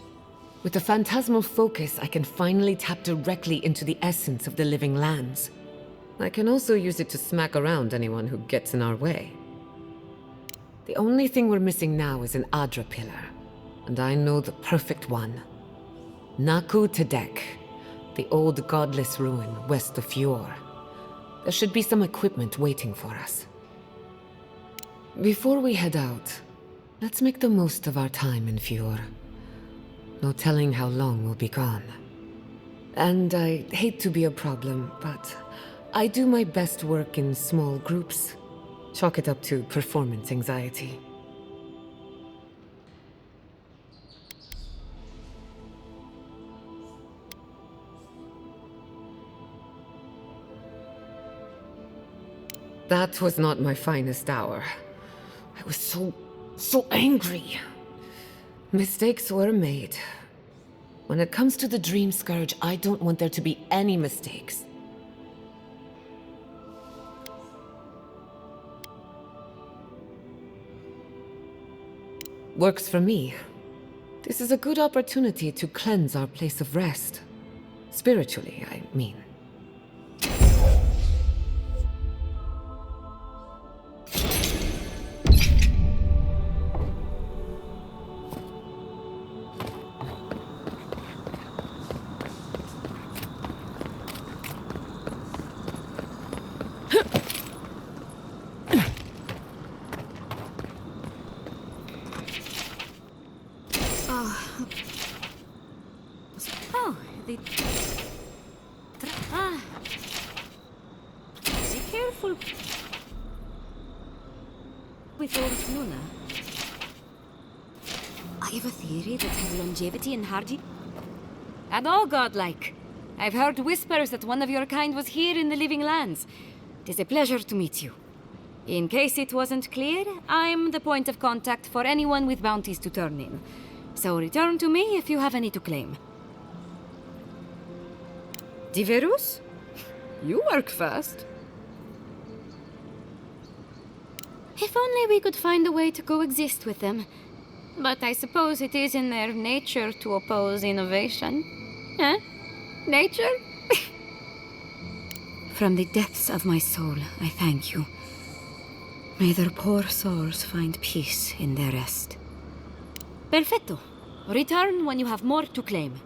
With the phantasmal focus, I can finally tap directly into the essence of the living lands. I can also use it to smack around anyone who gets in our way. The only thing we're missing now is an Adra pillar, and I know the perfect one. Naku Tedek, the old godless ruin west of Fjord. There should be some equipment waiting for us. Before we head out, let's make the most of our time in Fjord. No telling how long we'll be gone. And I hate to be a problem, but I do my best work in small groups. Chalk it up to performance anxiety. That was not my finest hour. I was so angry. Mistakes were made. When it comes to the Dream Scourge, I don't want there to be any mistakes. Works for me. This is a good opportunity to cleanse our place of rest. Spiritually, I mean. Be careful with old Luna. I have a theory that her longevity and hardy and all godlike. I've heard whispers that one of your kind was here in the living lands. It is a pleasure to meet you. In case it wasn't clear, I'm the point of contact for anyone with bounties to turn in. So return to me if you have any to claim. Diverus? You work fast. If only we could find a way to coexist with them. But I suppose it is in their nature to oppose innovation. Huh? Nature? From the depths of my soul, I thank you. May their poor souls find peace in their rest. Perfecto. Return when you have more to claim.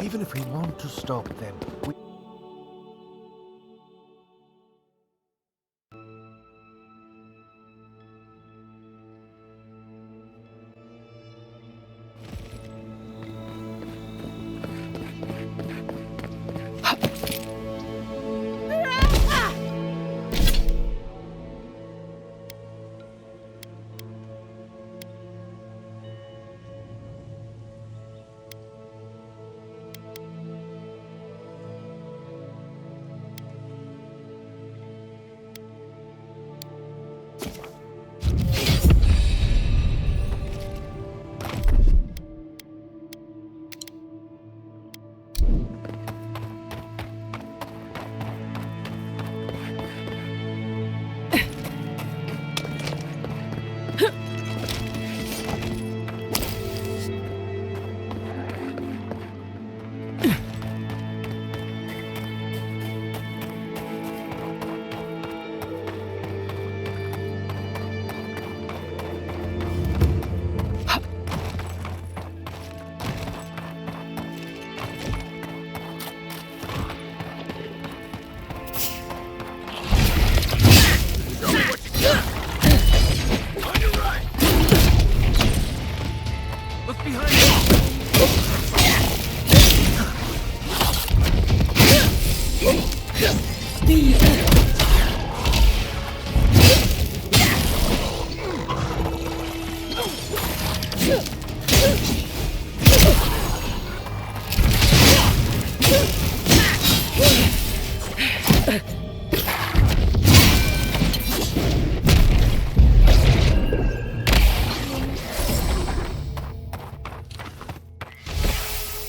Even if we want to stop them, we...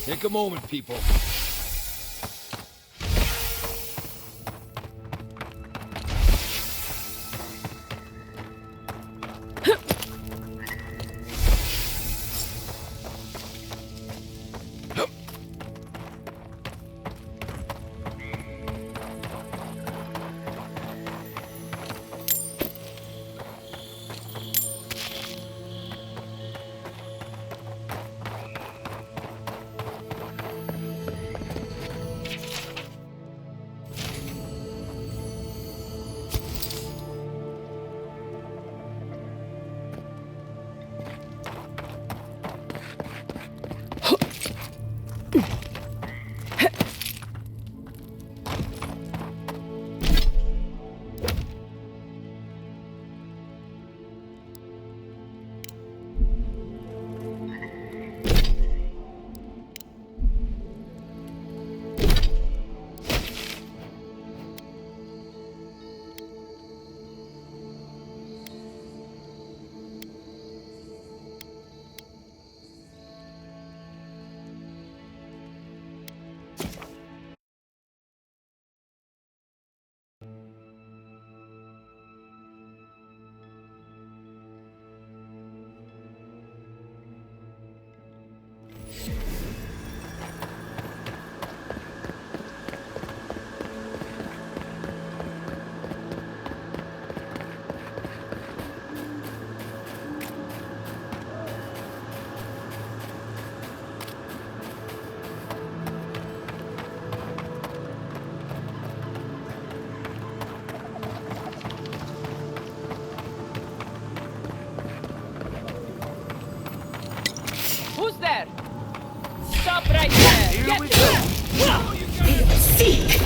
Take a moment, people. Who's there? Stop right there! Here Get we go! Seek!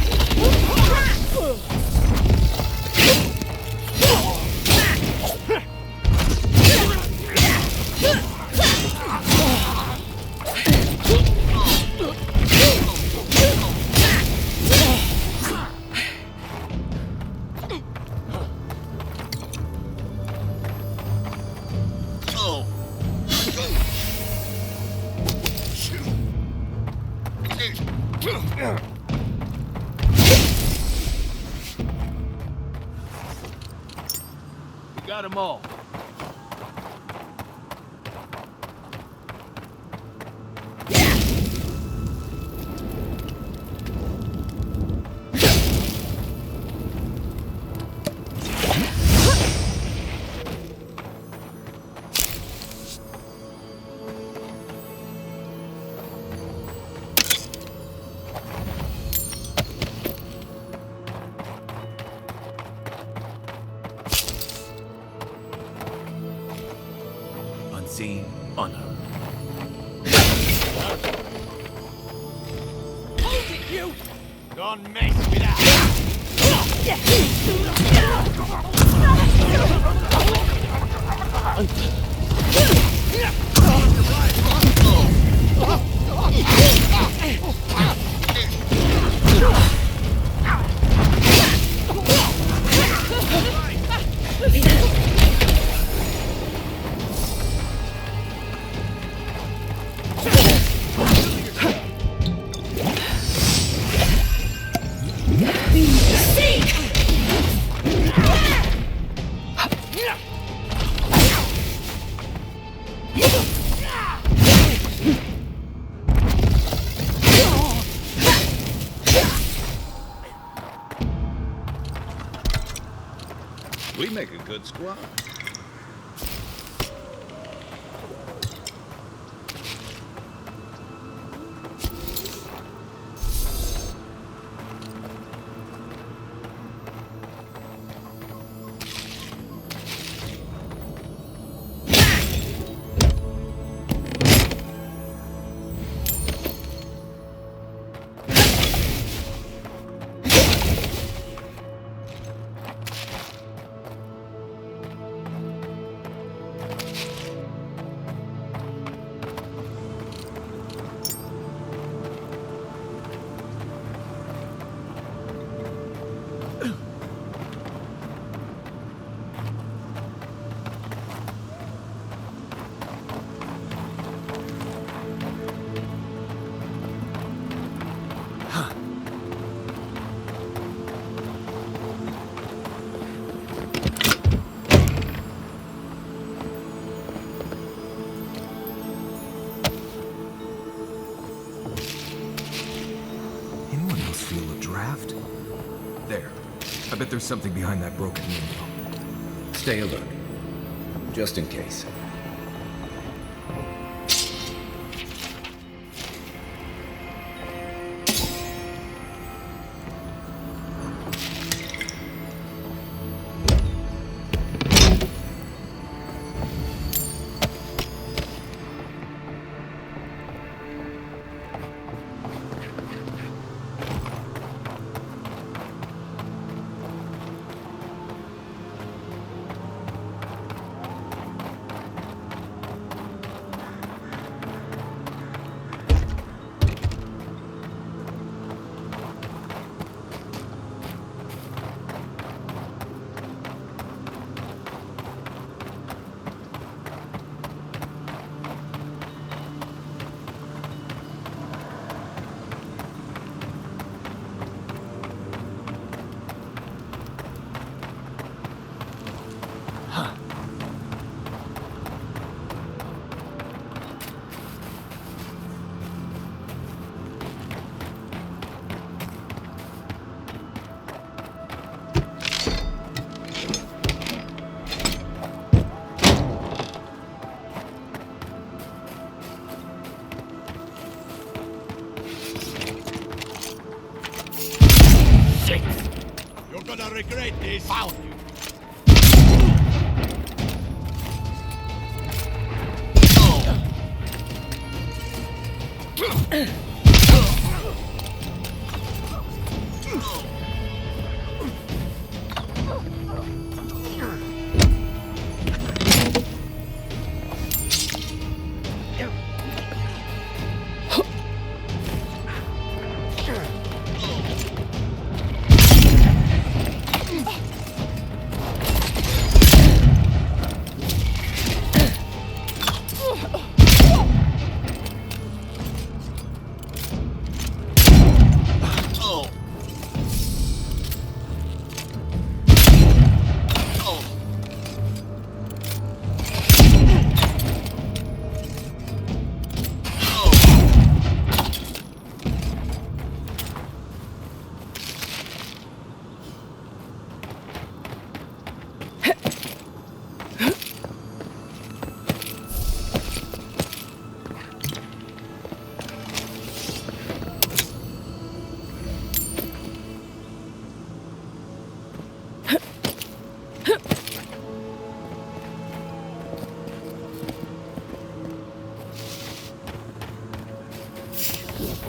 We got them all. unseen, unheard. Hold it, you! Don't mess with that! We make a good squad. There. I bet there's something behind that broken window. Stay alert. Just in case. Regret this. Found you.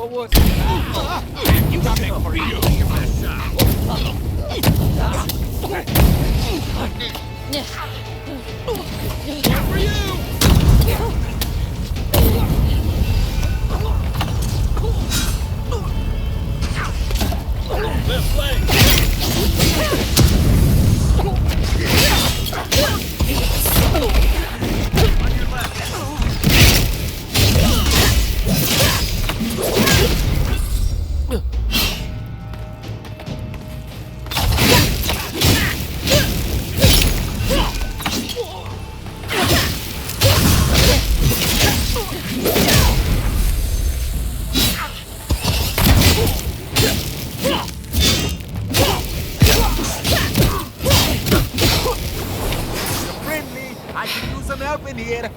What was You got it for you. One for you! Left leg! On your left! I can use some help in here.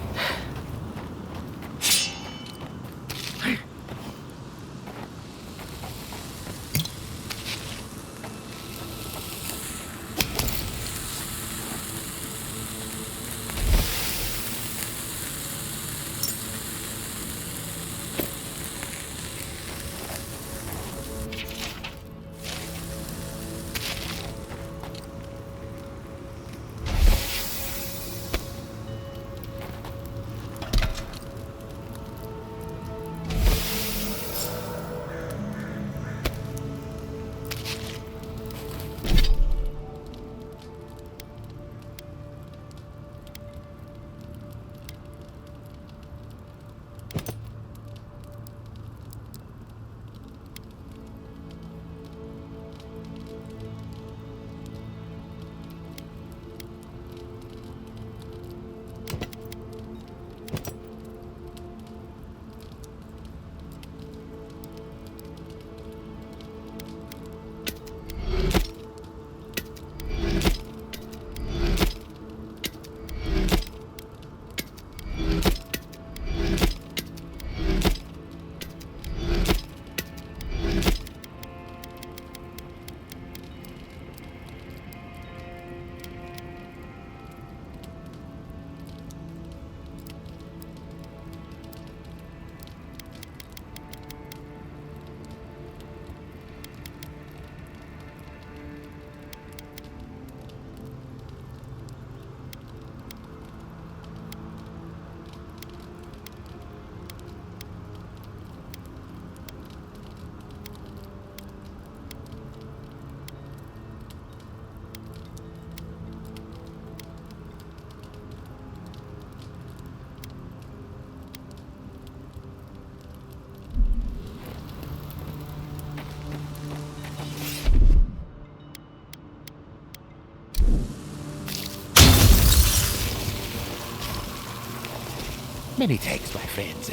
Many thanks, my friends.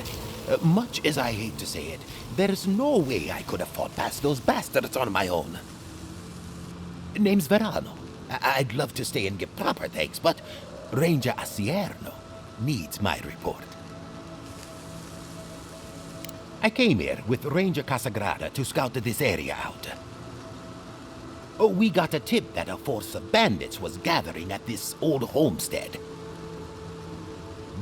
Much as I hate to say it, there's no way I could have fought past those bastards on my own. Name's Verano. I'd love to stay and give proper thanks, but Ranger Asierno needs my report. I came here with Ranger Casagrada to scout this area out. We got a tip that a force of bandits was gathering at this old homestead.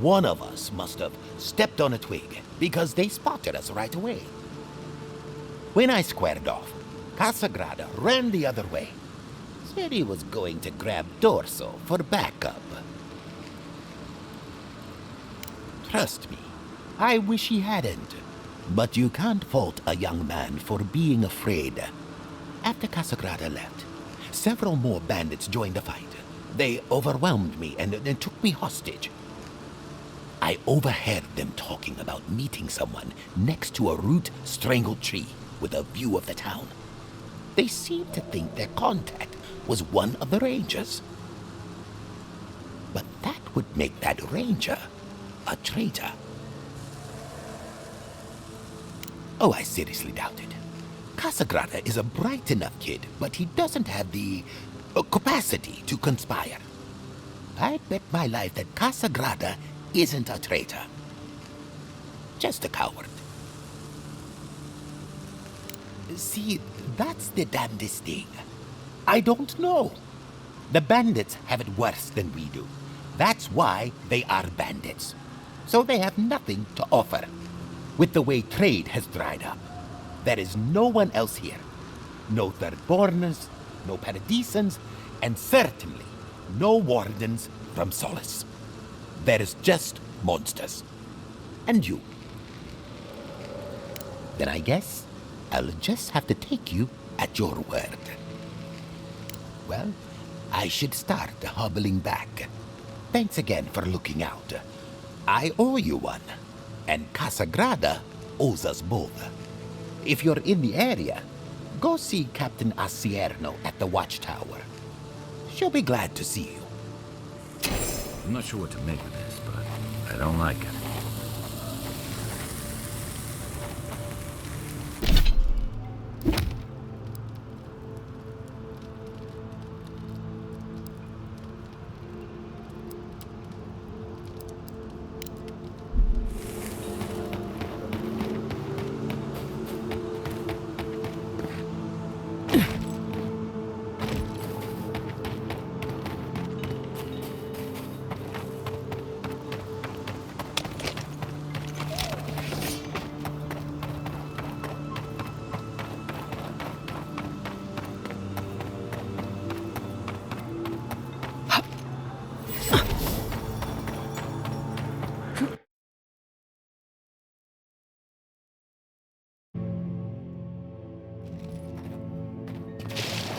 One of us must have stepped on a twig, because they spotted us right away. When I squared off, Casagrada ran the other way. Said he was going to grab Dorso for backup. Trust me, I wish he hadn't. But you can't fault a young man for being afraid. After Casagrada left, several more bandits joined the fight. They overwhelmed me and took me hostage. I overheard them talking about meeting someone next to a root-strangled tree with a view of the town. They seemed to think their contact was one of the rangers. But that would make that ranger a traitor. Oh, I seriously doubt it. Casagrada is a bright enough kid, but he doesn't have the capacity to conspire. I'd bet my life that Casagrada isn't a traitor. Just a coward. See, that's the damnedest thing. I don't know. The bandits have it worse than we do. That's why they are bandits. So they have nothing to offer. With the way trade has dried up, There is no one else here. No thirdborners, no paradisans, and certainly no wardens from Solace. There is just monsters. And you. Then I guess I'll just have to take you at your word. Well, I should start hobbling back. Thanks again for looking out. I owe you one, and Casagrada owes us both. If you're in the area, go see Captain Asierno at the watchtower. She'll be glad to see you. I'm not sure what to make of this, but I don't like it.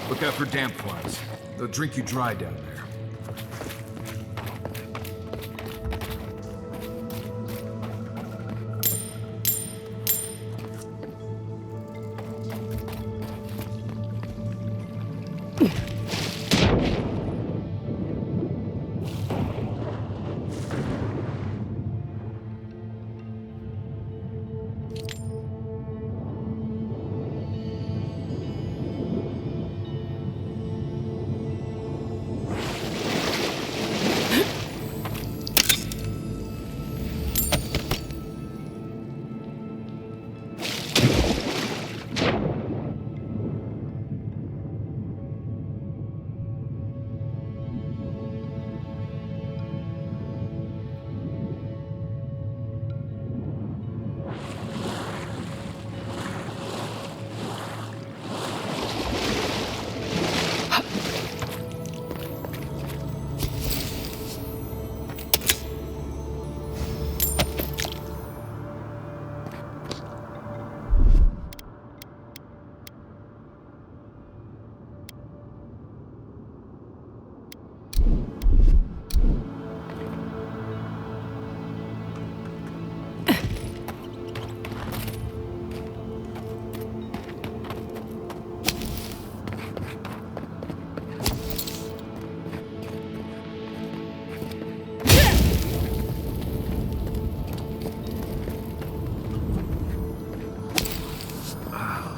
Look out for damp flies. They'll drink you dry down there.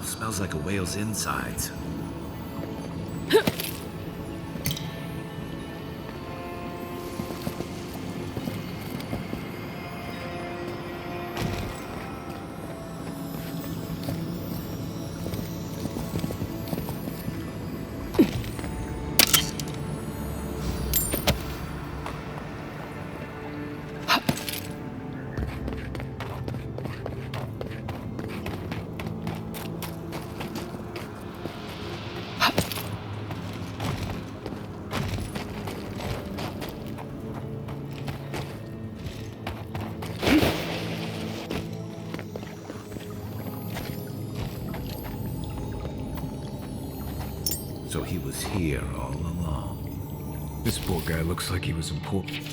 Smells like a whale's insides. So he was here all along. This poor guy looks like he was important.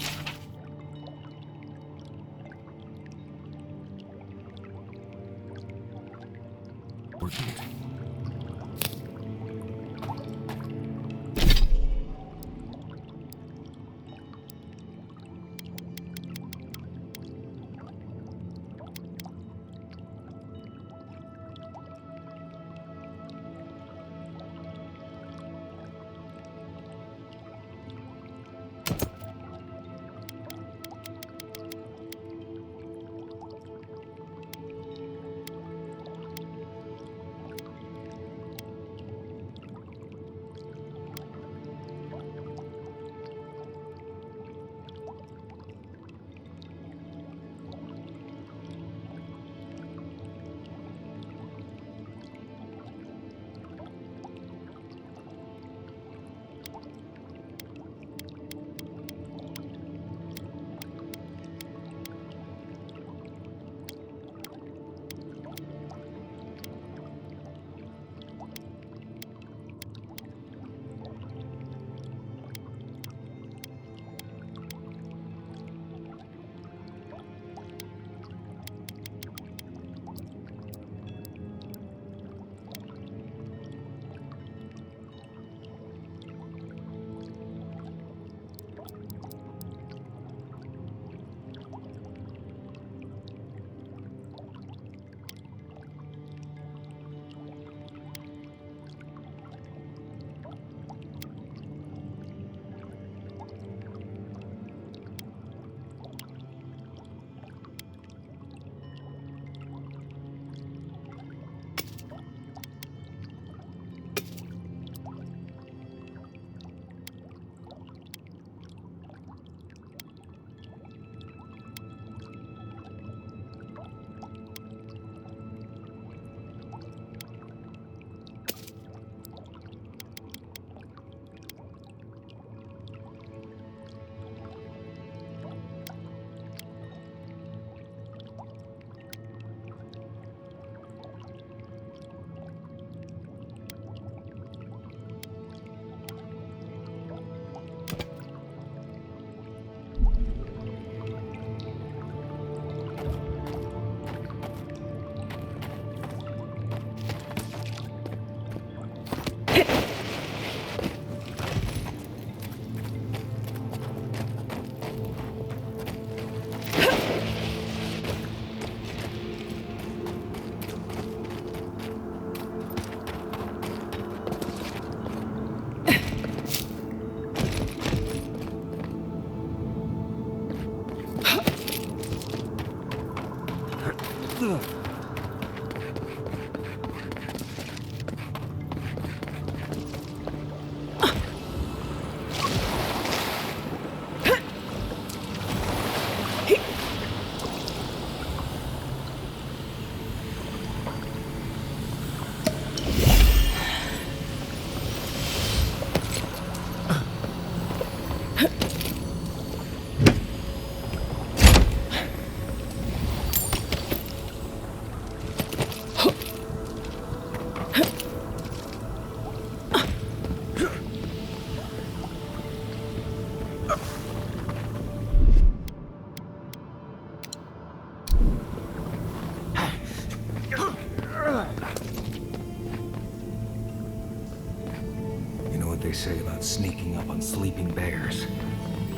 They say about sneaking up on sleeping bears.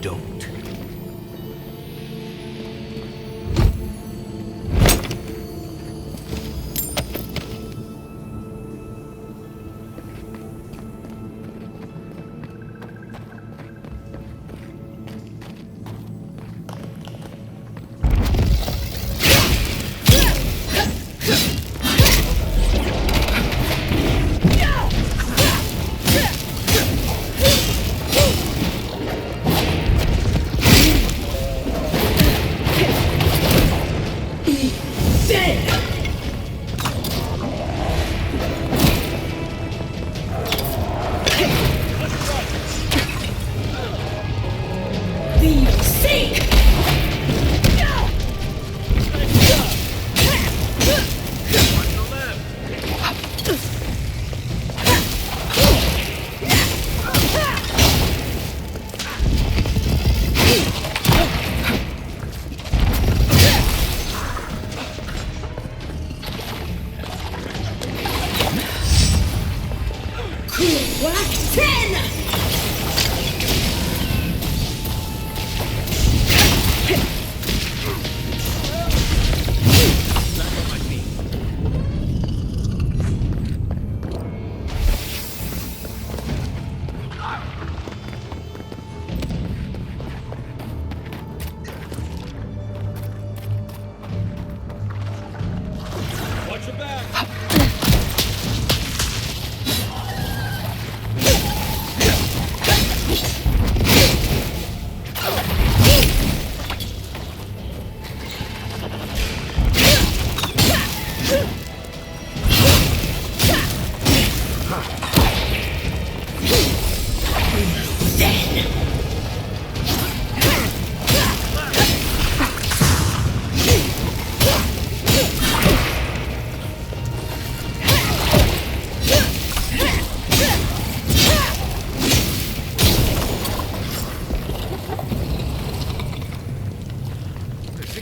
Don't.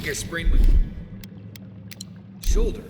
I sprained my shoulder.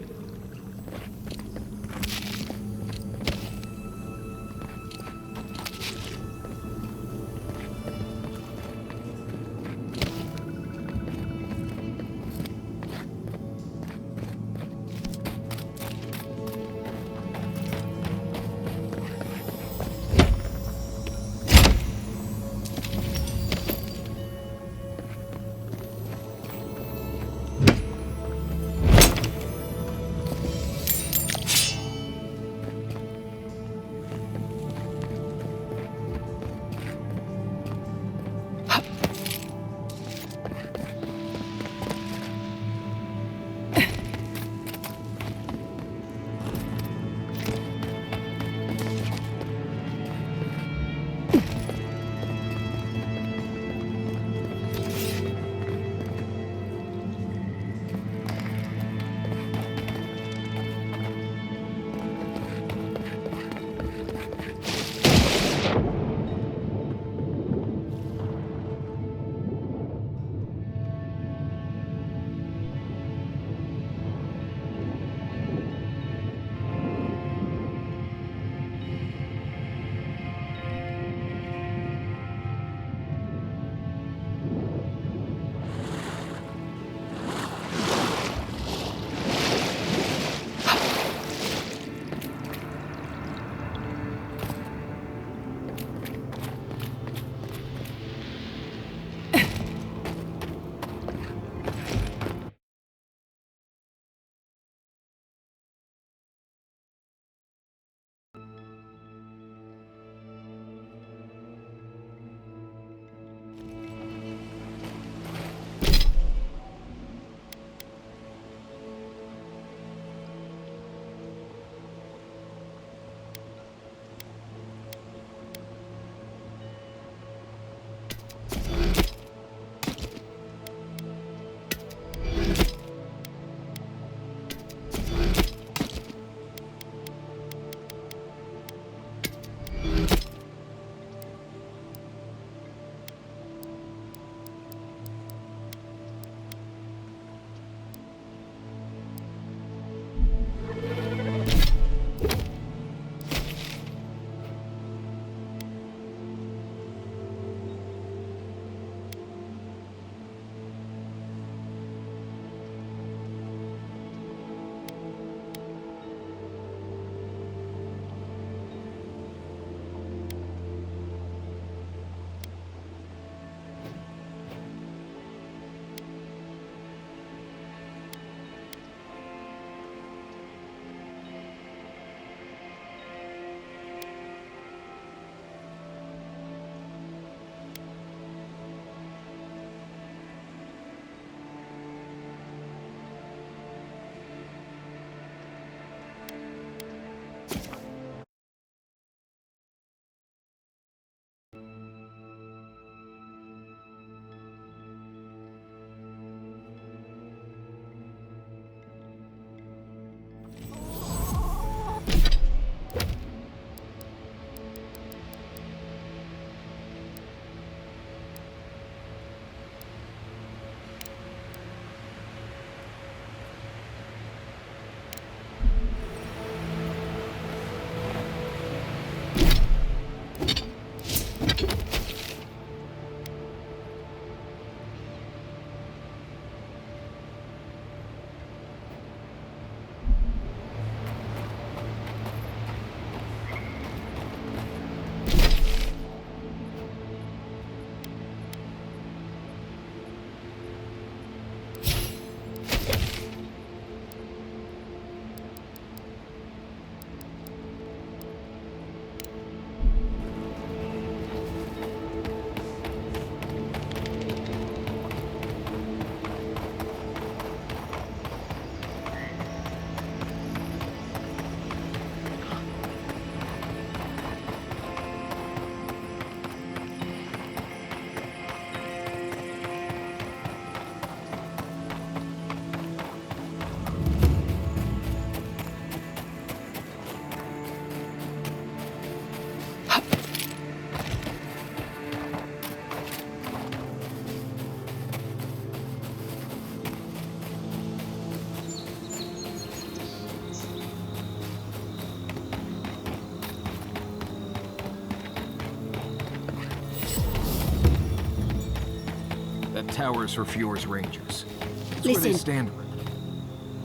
towers for Fjord's rangers. That's Listen. where they stand.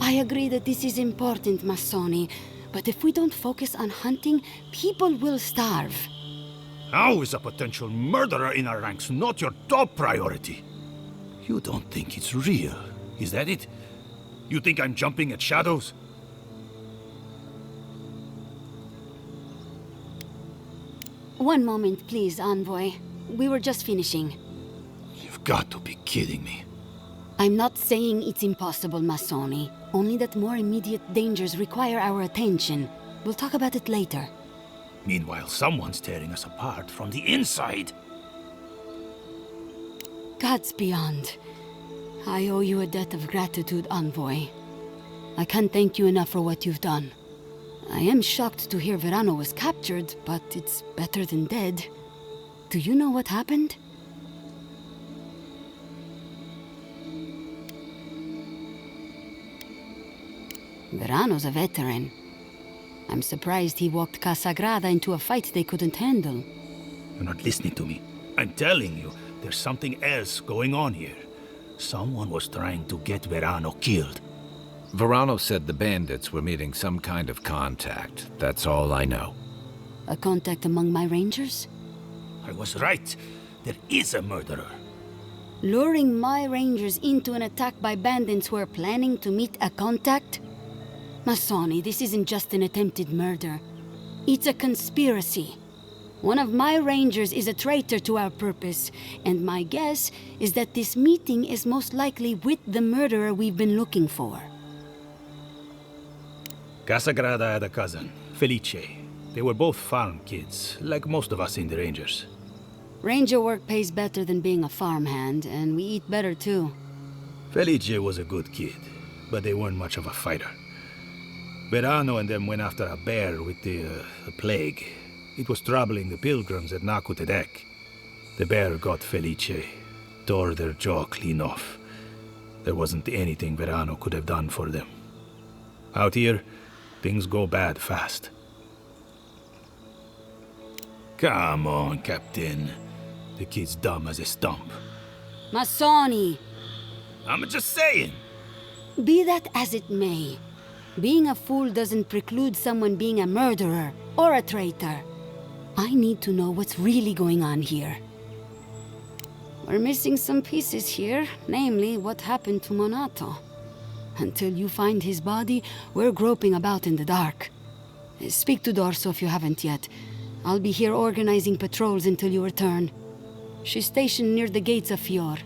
I agree that this is important, Masoni. But if we don't focus on hunting, people will starve. How is a potential murderer in our ranks not your top priority? You don't think it's real, is that it? You think I'm jumping at shadows? One moment, please, Envoy. We were just finishing. You've got to be kidding me. I'm not saying it's impossible, Masoni. Only that more immediate dangers require our attention. We'll talk about it later. Meanwhile, someone's tearing us apart from the inside. Gods beyond. I owe you a debt of gratitude, Envoy. I can't thank you enough for what you've done. I am shocked to hear Verano was captured, but it's better than dead. Do you know what happened? Verano's a veteran. I'm surprised he walked Casagrada into a fight they couldn't handle. You're not listening to me. I'm telling you, there's something else going on here. Someone was trying to get Verano killed. Verano said the bandits were meeting some kind of contact. That's all I know. A contact among my rangers? I was right. There is a murderer. Luring my rangers into an attack by bandits who are planning to meet a contact? Masoni, this isn't just an attempted murder. It's a conspiracy. One of my rangers is a traitor to our purpose, and my guess is that this meeting is most likely with the murderer we've been looking for. Casagrada had a cousin, Felice. They were both farm kids, like most of us in the Rangers. Ranger work pays better than being a farmhand, and we eat better too. Felice was a good kid, but they weren't much of a fighter. Verano and them went after a bear with the plague. It was troubling the pilgrims at Nakutedek. The bear got Felice, tore their jaw clean off. There wasn't anything Verano could have done for them. Out here, things go bad fast. Come on, Captain. The kid's dumb as a stump. Masoni! I'm just saying. Be that as it may, being a fool doesn't preclude someone being a murderer or a traitor. I need to know what's really going on here. We're missing some pieces here, namely what happened to Monato. Until you find his body, we're groping about in the dark. Speak to Dorso if you haven't yet. I'll be here organizing patrols until you return. She's stationed near the gates of Fior.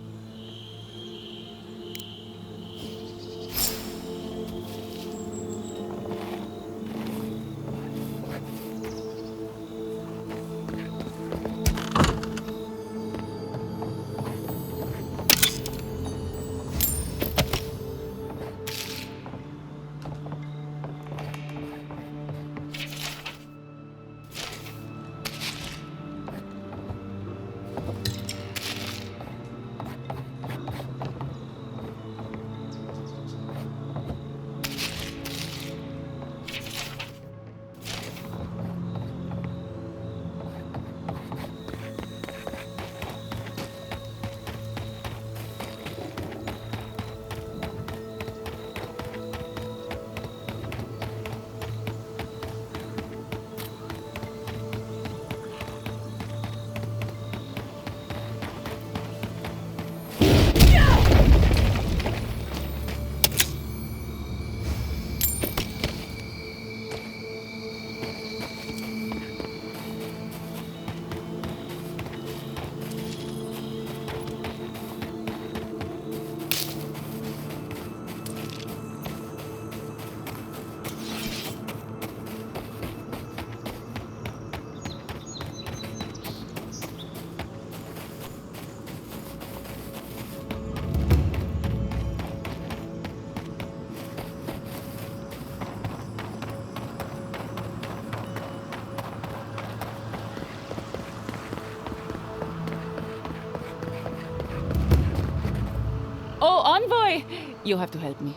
Oh, Envoy! You have to help me.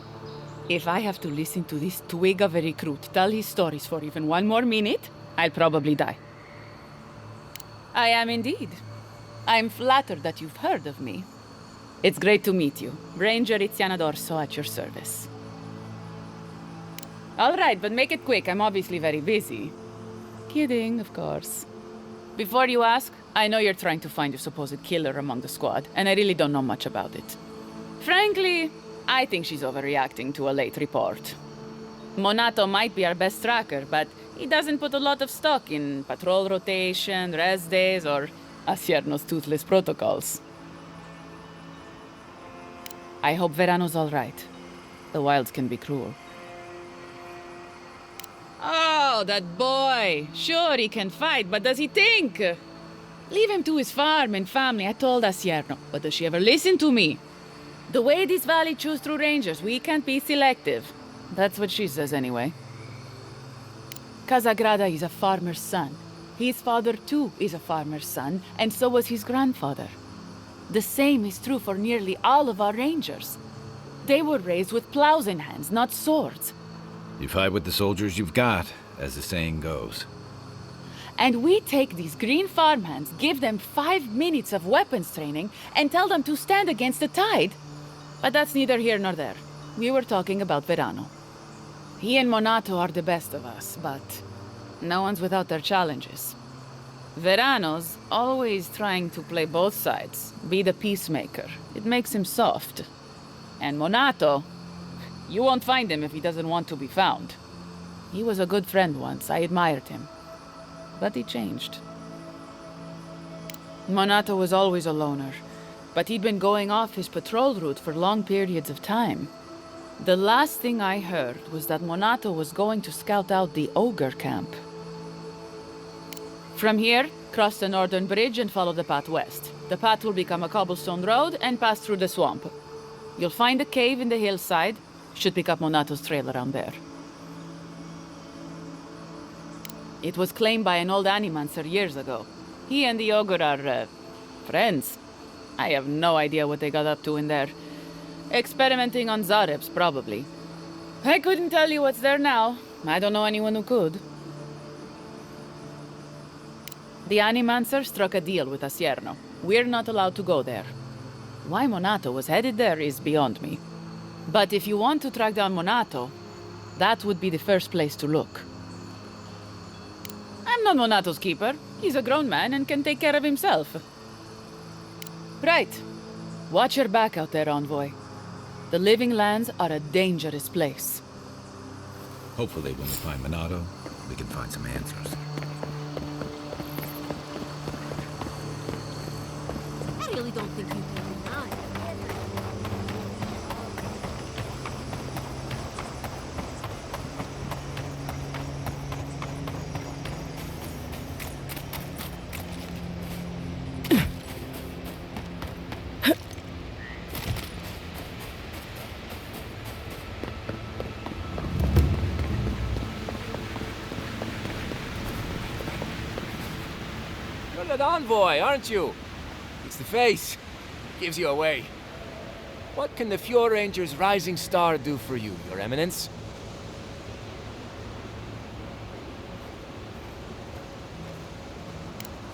If I have to listen to this twig of a recruit tell his stories for even one more minute, I'll probably die. I am indeed. I'm flattered that you've heard of me. It's great to meet you. Ranger Iziana D'Orso at your service. All right, but make it quick. I'm obviously very busy. Kidding, of course. Before you ask, I know you're trying to find your supposed killer among the squad, and I really don't know much about it. Frankly, I think she's overreacting to a late report. Monato might be our best tracker, but he doesn't put a lot of stock in patrol rotation, rest days, or Asierno's toothless protocols. I hope Verano's all right. The wilds can be cruel. Oh, that boy! Sure, he can fight, but does he think? Leave him to his farm and family, I told Asierno. But does she ever listen to me? The way this valley chews through rangers, we can't be selective. That's what she says anyway. Casagrada is a farmer's son. His father, too, is a farmer's son, and so was his grandfather. The same is true for nearly all of our rangers. They were raised with plows in hands, not swords. You fight with the soldiers you've got, as the saying goes. And we take these green farmhands, give them 5 minutes of weapons training, and tell them to stand against the tide. But that's neither here nor there. We were talking about Verano. He and Monato are the best of us, but no one's without their challenges. Verano's always trying to play both sides, be the peacemaker. It makes him soft. And Monato, you won't find him if he doesn't want to be found. He was a good friend once, I admired him. But he changed. Monato was always a loner, but he'd been going off his patrol route for long periods of time. The last thing I heard was that Monato was going to scout out the ogre camp. From here, cross the northern bridge and follow the path west. The path will become a cobblestone road and pass through the swamp. You'll find a cave in the hillside. Should pick up Monato's trail around there. It was claimed by an old animancer years ago. He and the ogre are, friends. I have no idea what they got up to in there. Experimenting on Zarebs, probably. I couldn't tell you what's there now. I don't know anyone who could. The animancer struck a deal with Asierno. We're not allowed to go there. Why Monato was headed there is beyond me. But if you want to track down Monato, that would be the first place to look. I'm not Monato's keeper. He's a grown man and can take care of himself. Right. Watch your back out there, Envoy. The Living Lands are a dangerous place. Hopefully when we find Monato, we can find some answers. I really don't think you can deny. You're that envoy, aren't you? It's the face. Gives you away. What can the Fjord Ranger's Rising Star do for you, Your Eminence?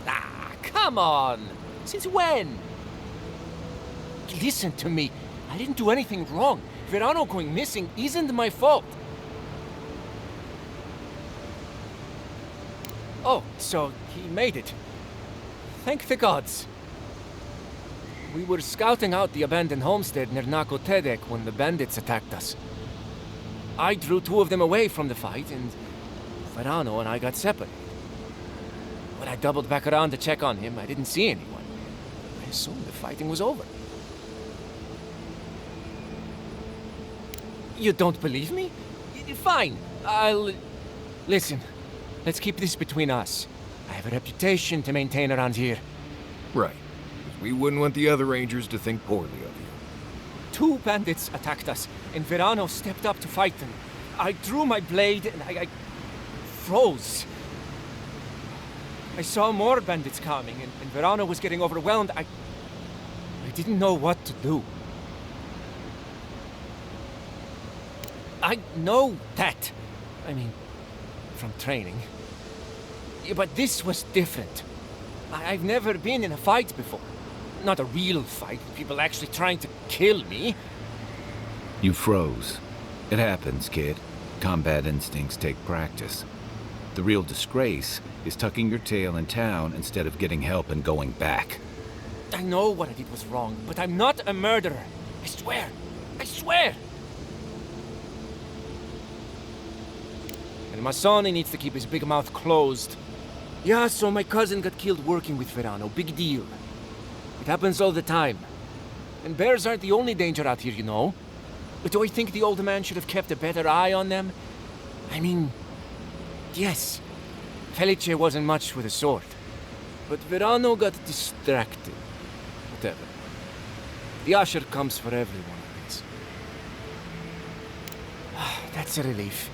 Ah, come on! Since when? Listen to me. I didn't do anything wrong. Verano going missing isn't my fault. Oh, so he made it. Thank the gods. We were scouting out the abandoned homestead near Nakotedek when the bandits attacked us. I drew 2 of them away from the fight, and Verano and I got separated. When I doubled back around to check on him, I didn't see anyone. I assumed the fighting was over. You don't believe me? Fine, Listen, let's keep this between us. I have a reputation to maintain around here. Right. We wouldn't want the other rangers to think poorly of you. 2 bandits attacked us, and Verano stepped up to fight them. I drew my blade, and I froze. I saw more bandits coming, and Verano was getting overwhelmed. I didn't know what to do. I know that. I mean, from training. But this was different. I've never been in a fight before. Not a real fight, people actually trying to kill me. You froze. It happens, kid. Combat instincts take practice. The real disgrace is tucking your tail in town instead of getting help and going back. I know what I did was wrong, but I'm not a murderer. I swear. I swear! And Masoni needs to keep his big mouth closed. Yeah, so my cousin got killed working with Verano. Big deal. It happens all the time. And bears aren't the only danger out here, you know. But do I think the old man should have kept a better eye on them? I mean, yes. Felice wasn't much with a sword. But Verano got distracted. Whatever. The usher comes for everyone, I guess. That's a relief.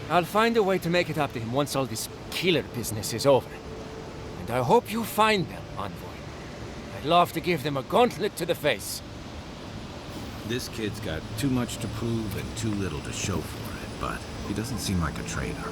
I'll find a way to make it up to him once all this killer business is over. And I hope you find them, Envoy. I'd love to give them a gauntlet to the face. This kid's got too much to prove and too little to show for it, but he doesn't seem like a traitor.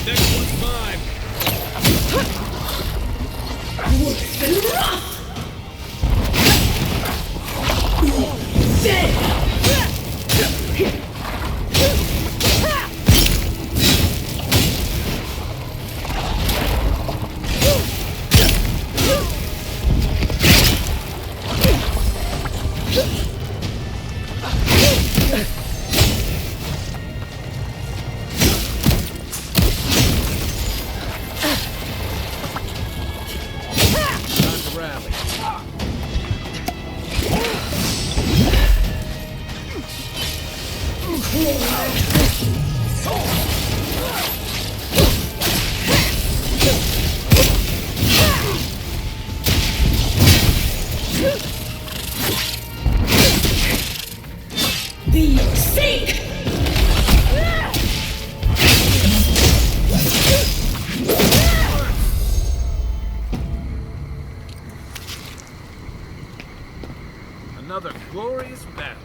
Next one's mine. Another glorious battle.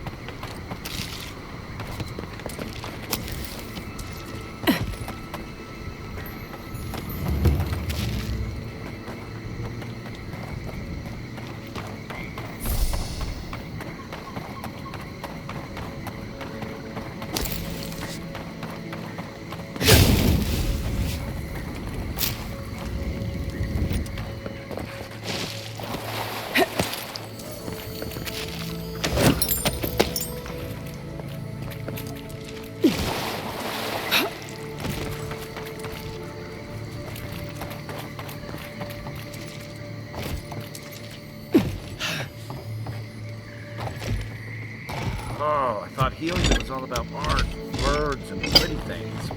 Oh, I thought Helium was all about art, birds, and pretty things.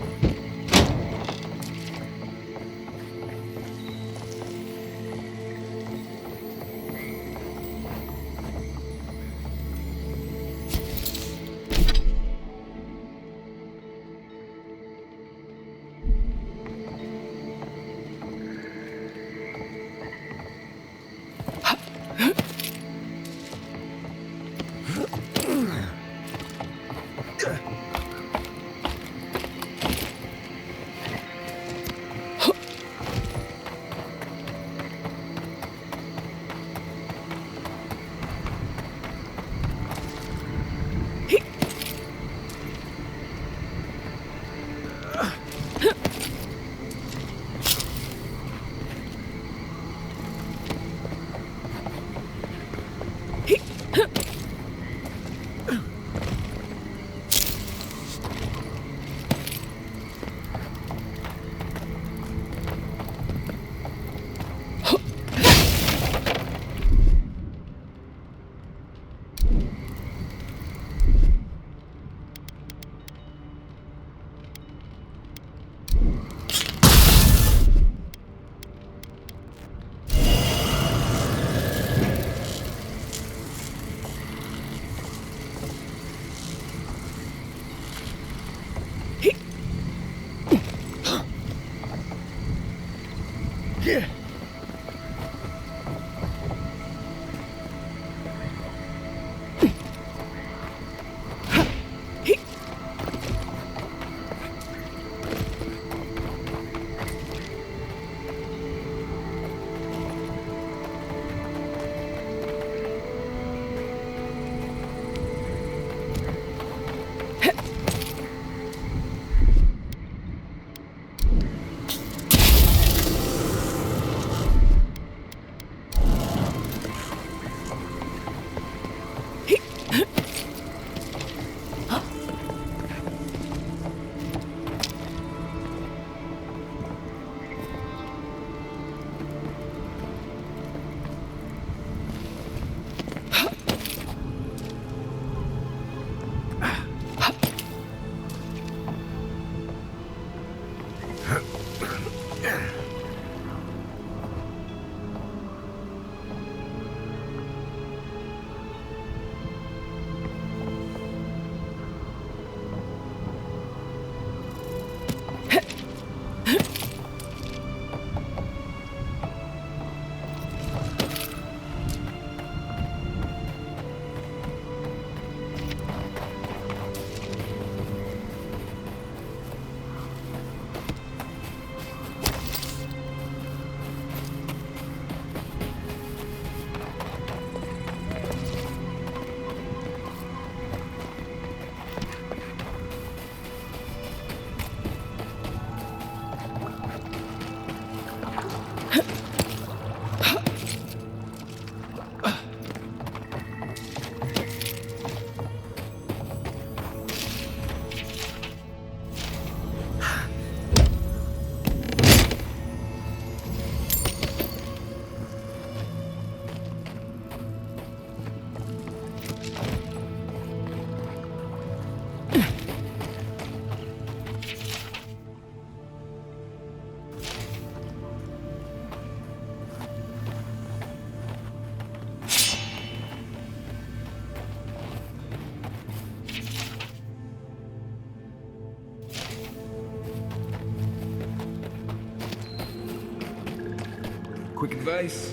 quick advice?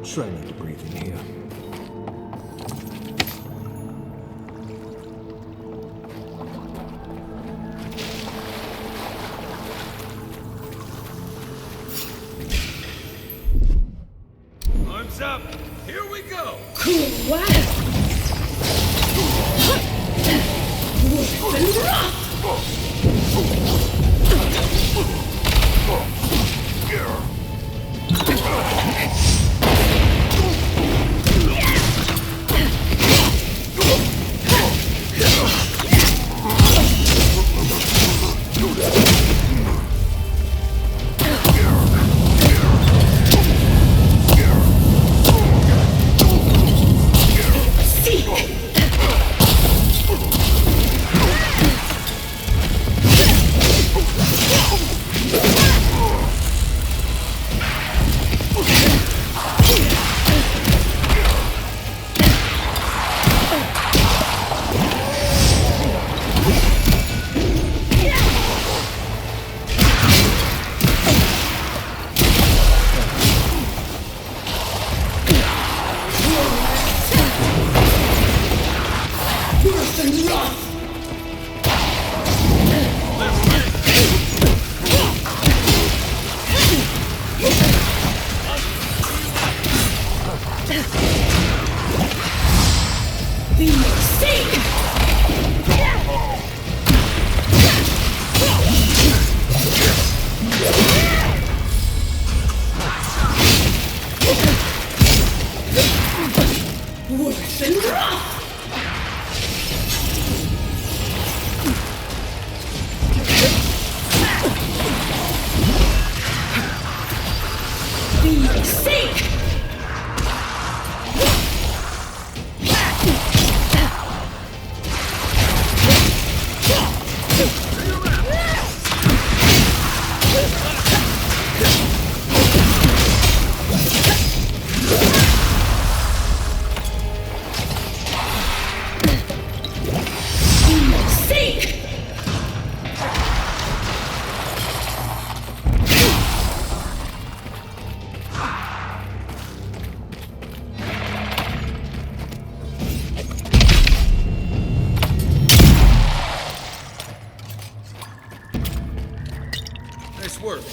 Try not to breathe in here. Arms up! Here we go! Cool, what? Nice work.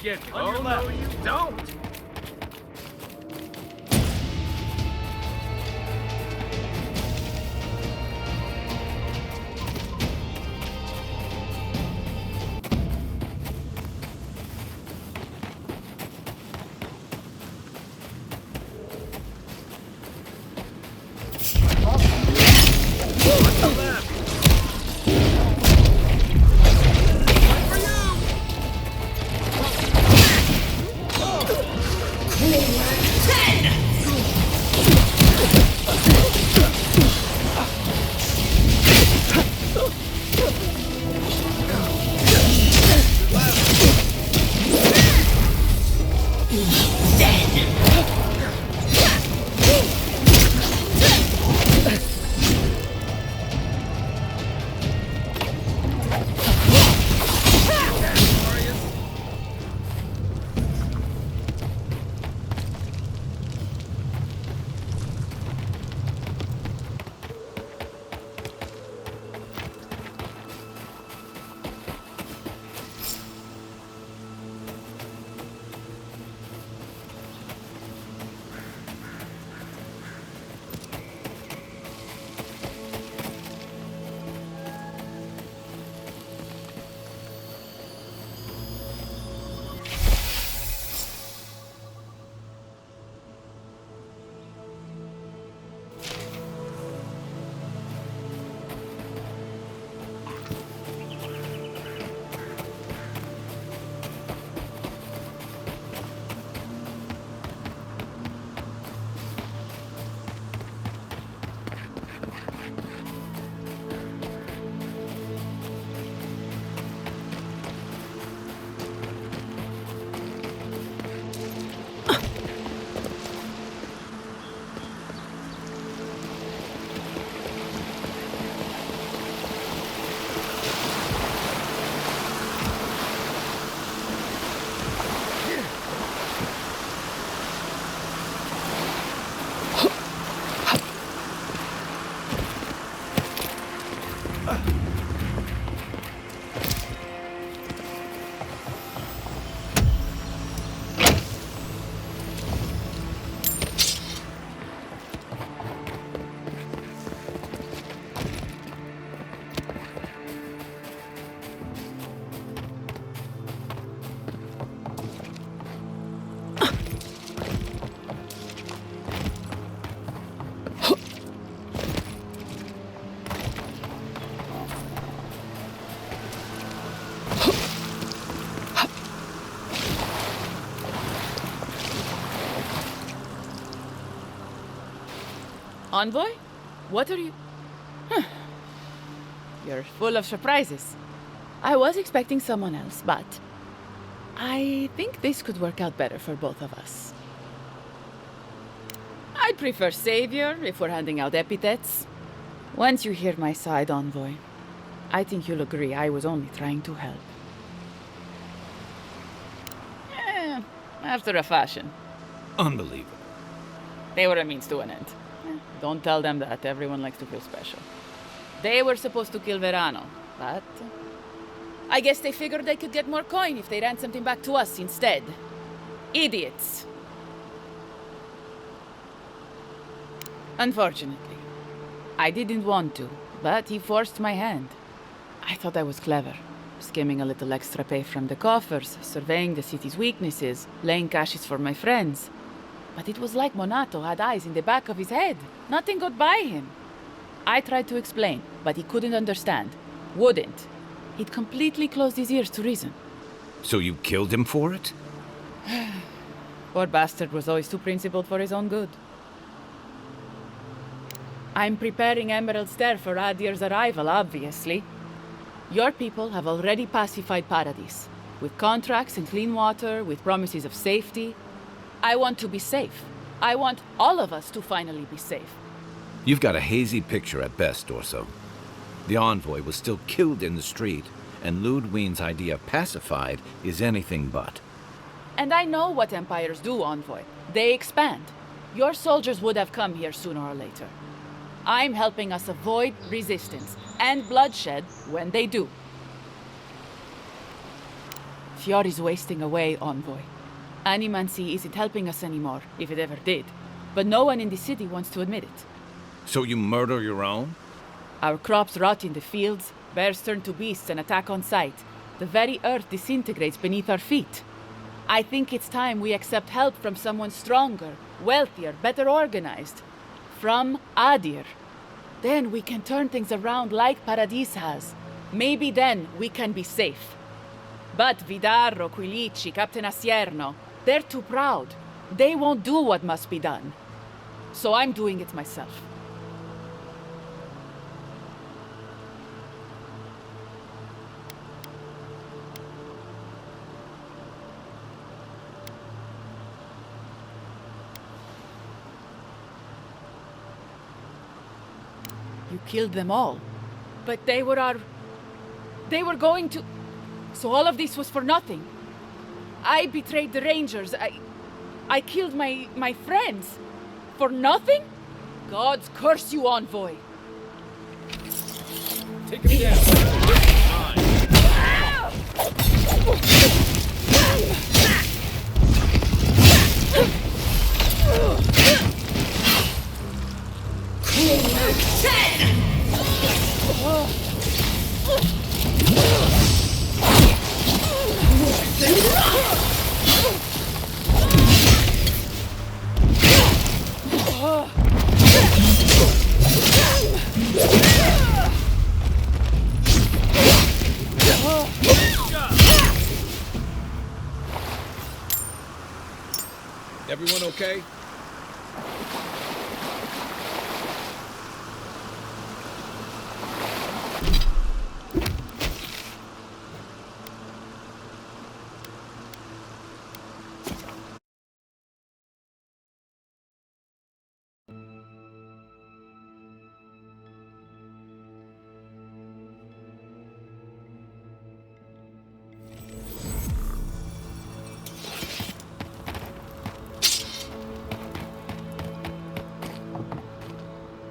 get on your left. No, you don't. Envoy? What are you... You're full of surprises. I was expecting someone else, but I think this could work out better for both of us. I'd prefer savior if we're handing out epithets. Once you hear my side, Envoy, I think you'll agree I was only trying to help. After a fashion. Unbelievable. They were a means to an end. Don't tell them that. Everyone likes to feel special. They were supposed to kill Verano, but I guess they figured they could get more coin if they ransomed him back to us instead. Idiots. Unfortunately, I didn't want to, but he forced my hand. I thought I was clever, skimming a little extra pay from the coffers, surveying the city's weaknesses, laying caches for my friends. But it was like Monato had eyes in the back of his head. Nothing got by him. I tried to explain, but he couldn't understand. Wouldn't. He'd completely closed his ears to reason. So you killed him for it? Poor bastard was always too principled for his own good. I'm preparing Emerald Stair for Adir's arrival, obviously. Your people have already pacified Paradis, with contracts and clean water, with promises of safety. I want to be safe. I want all of us to finally be safe. You've got a hazy picture at best, Dorso. The Envoy was still killed in the street, and Ludwine's idea of pacified is anything but. And I know what empires do, Envoy. They expand. Your soldiers would have come here sooner or later. I'm helping us avoid resistance and bloodshed when they do. Fiore's wasting away, Envoy. Animancy isn't helping us anymore, if it ever did. But no one in the city wants to admit it. So you murder your own? Our crops rot in the fields, bears turn to beasts and attack on sight. The very earth disintegrates beneath our feet. I think it's time we accept help from someone stronger, wealthier, better organized. From Adir. Then we can turn things around like Paradis has. Maybe then we can be safe. But Vidarro, Quilici, Captain Asierno, they're too proud. They won't do what must be done. So I'm doing it myself. You killed them all. But they were going to... So all of this was for nothing. I betrayed the Rangers. I killed my friends. For nothing? Gods curse you, Envoy. Take him down. Everyone okay?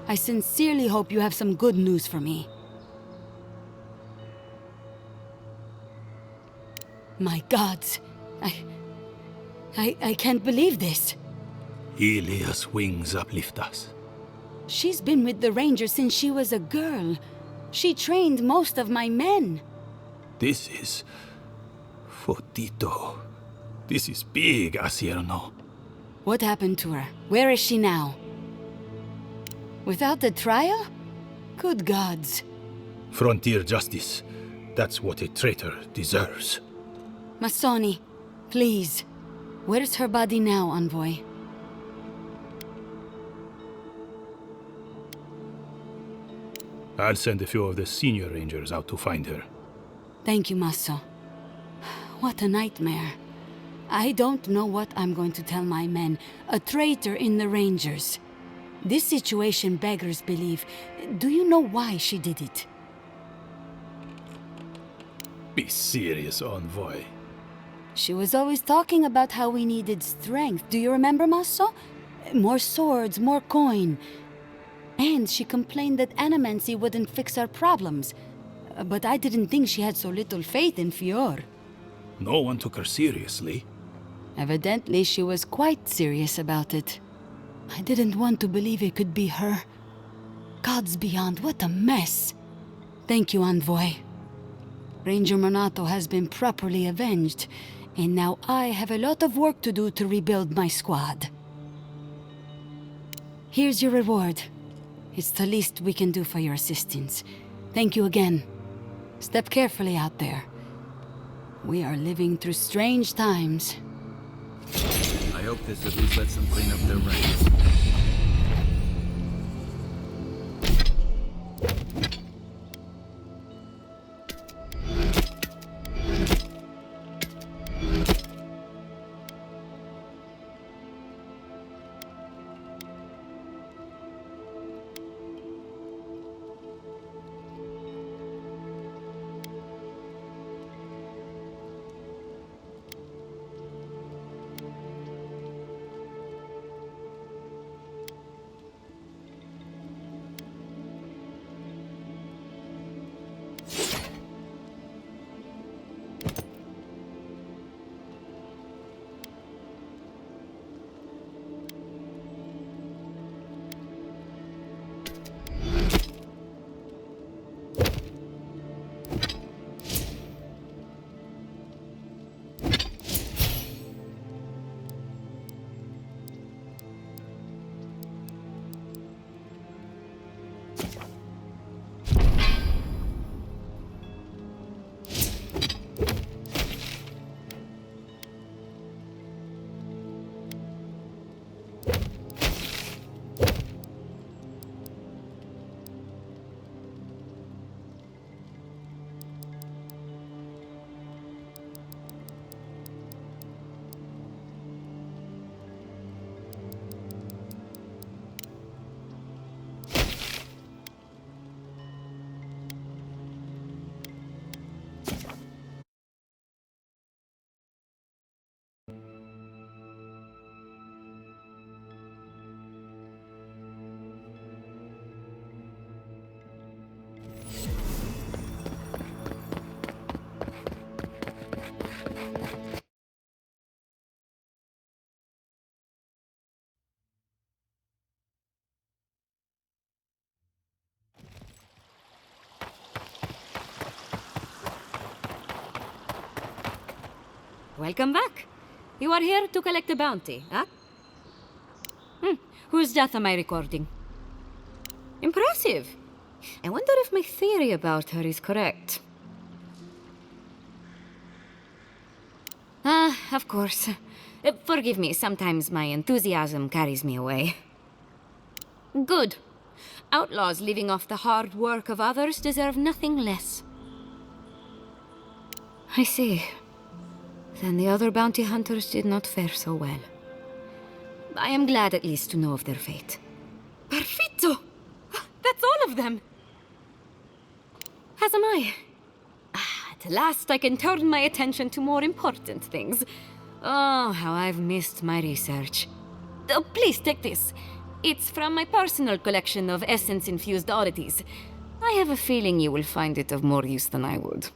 I sincerely hope you have some good news for me. My gods, I can't believe this. Ilia's wings uplift us. She's been with the Rangers since she was a girl. She trained most of my men. This is... Fotito. This is big, Asierno. What happened to her? Where is she now? Without the trial? Good gods. Frontier justice. That's what a traitor deserves. Masoni, please. Where's her body now, Envoy? I'll send a few of the senior rangers out to find her. Thank you, Masso. What a nightmare. I don't know what I'm going to tell my men. A traitor in the Rangers. This situation beggars belief. Do you know why she did it? Be serious, Envoy. She was always talking about how we needed strength. Do you remember, Masso? More swords, more coin. And she complained that animancy wouldn't fix our problems. But I didn't think she had so little faith in Fior. No one took her seriously. Evidently, she was quite serious about it. I didn't want to believe it could be her. Gods beyond, what a mess. Thank you, Envoy. Ranger Monato has been properly avenged, and now I have a lot of work to do to rebuild my squad. Here's your reward. It's the least we can do for your assistance. Thank you again. Step carefully out there. We are living through strange times. I hope this at least lets them clean up their ranks. Welcome back. You are here to collect a bounty, huh? Whose death am I recording? Impressive. I wonder if my theory about her is correct. Of course. Forgive me, sometimes my enthusiasm carries me away. Good. Outlaws living off the hard work of others deserve nothing less. I see. Then the other bounty hunters did not fare so well. I am glad at least to know of their fate. Perfetto! That's all of them! As am I. At last I can turn my attention to more important things. Oh, how I've missed my research. Oh, please take this. It's from my personal collection of essence-infused oddities. I have a feeling you will find it of more use than I would.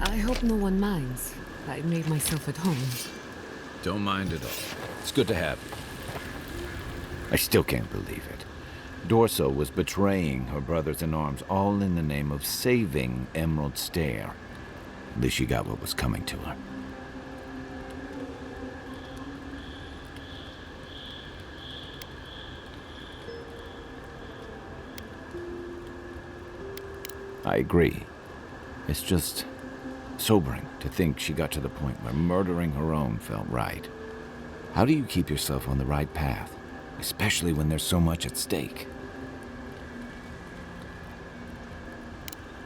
I hope no one minds. I made myself at home. Don't mind at all. It's good to have you. I still can't believe it. Dorso was betraying her brothers-in-arms, all in the name of saving Emerald Stair. At least she got what was coming to her. I agree. It's just sobering to think she got to the point where murdering her own felt right. How do you keep yourself on the right path, especially when there's so much at stake?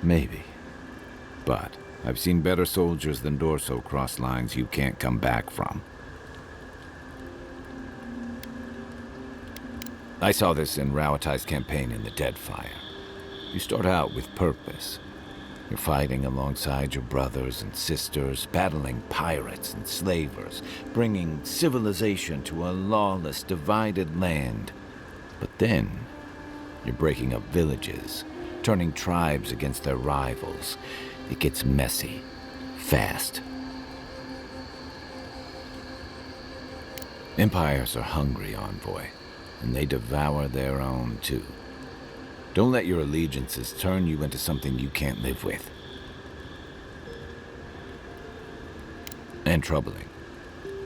Maybe. But I've seen better soldiers than Dorso cross lines you can't come back from. I saw this in Rauatai's campaign in the Deadfire. You start out with purpose. You're fighting alongside your brothers and sisters, battling pirates and slavers, bringing civilization to a lawless, divided land. But then, you're breaking up villages, turning tribes against their rivals. It gets messy, fast. Empires are hungry, Envoy, and they devour their own too. Don't let your allegiances turn you into something you can't live with. And troubling.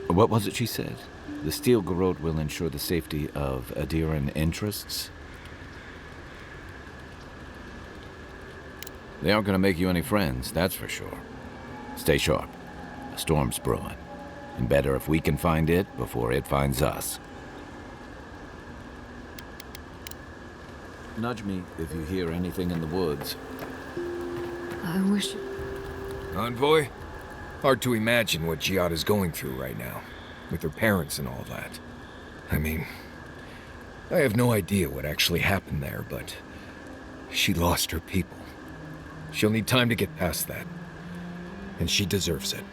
What was it she said? The Steel Garrote will ensure the safety of Adiran interests? They aren't going to make you any friends, that's for sure. Stay sharp. A storm's brewing. And better if we can find it before it finds us. Nudge me if you hear anything in the woods. I wish... Envoy? Hard to imagine what Giada's going through right now, with her parents and all that. I mean, I have no idea what actually happened there, but she lost her people. She'll need time to get past that. And she deserves it.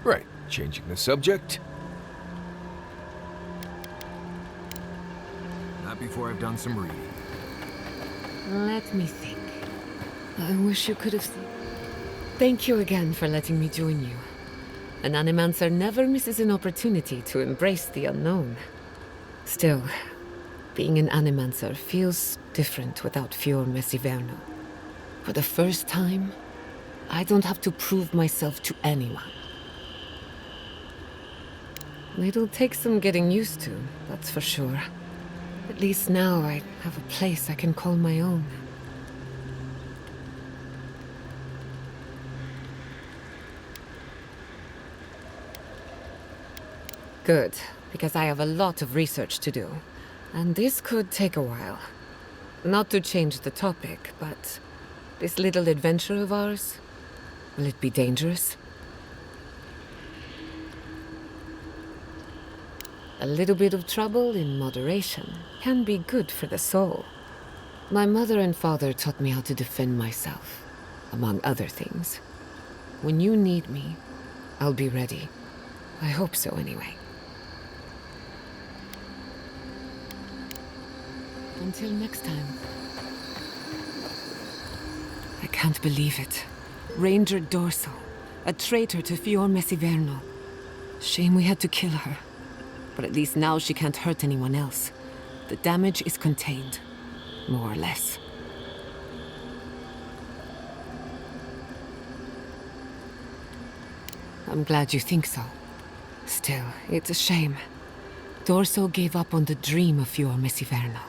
Right, changing the subject? Not before I've done some reading. Let me think. I wish you could have seen... Thank you again for letting me join you. An Animancer never misses an opportunity to embrace the unknown. Still, being an Animancer feels different without Fior Mesiverno. For the first time, I don't have to prove myself to anyone. It'll take some getting used to, that's for sure. At least now I have a place I can call my own. Good, because I have a lot of research to do, and this could take a while. Not to change the topic, but this little adventure of ours, will it be dangerous? A little bit of trouble in moderation can be good for the soul. My mother and father taught me how to defend myself, among other things. When you need me, I'll be ready. I hope so, anyway. Until next time. I can't believe it. Ranger Dorso, a traitor to Fior Mesiverno. Shame we had to kill her. But at least now she can't hurt anyone else. The damage is contained, more or less. I'm glad you think so. Still, it's a shame. Dorso gave up on the dream of Fior Mesiverno.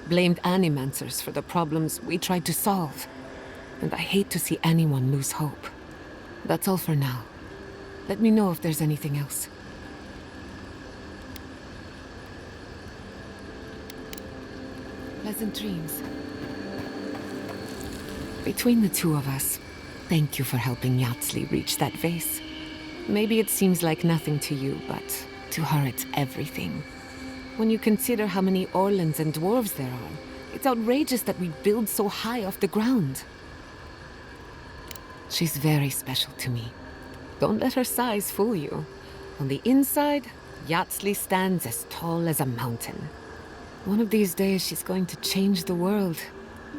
Blamed Animancers for the problems we tried to solve. And I hate to see anyone lose hope. That's all for now. Let me know if there's anything else. Pleasant dreams. Between the two of us, thank you for helping Yatsli reach that vase. Maybe it seems like nothing to you, but to her it's everything. When you consider how many Orlans and dwarves there are, it's outrageous that we build so high off the ground. She's very special to me. Don't let her size fool you. On the inside, Yatsli stands as tall as a mountain. One of these days she's going to change the world,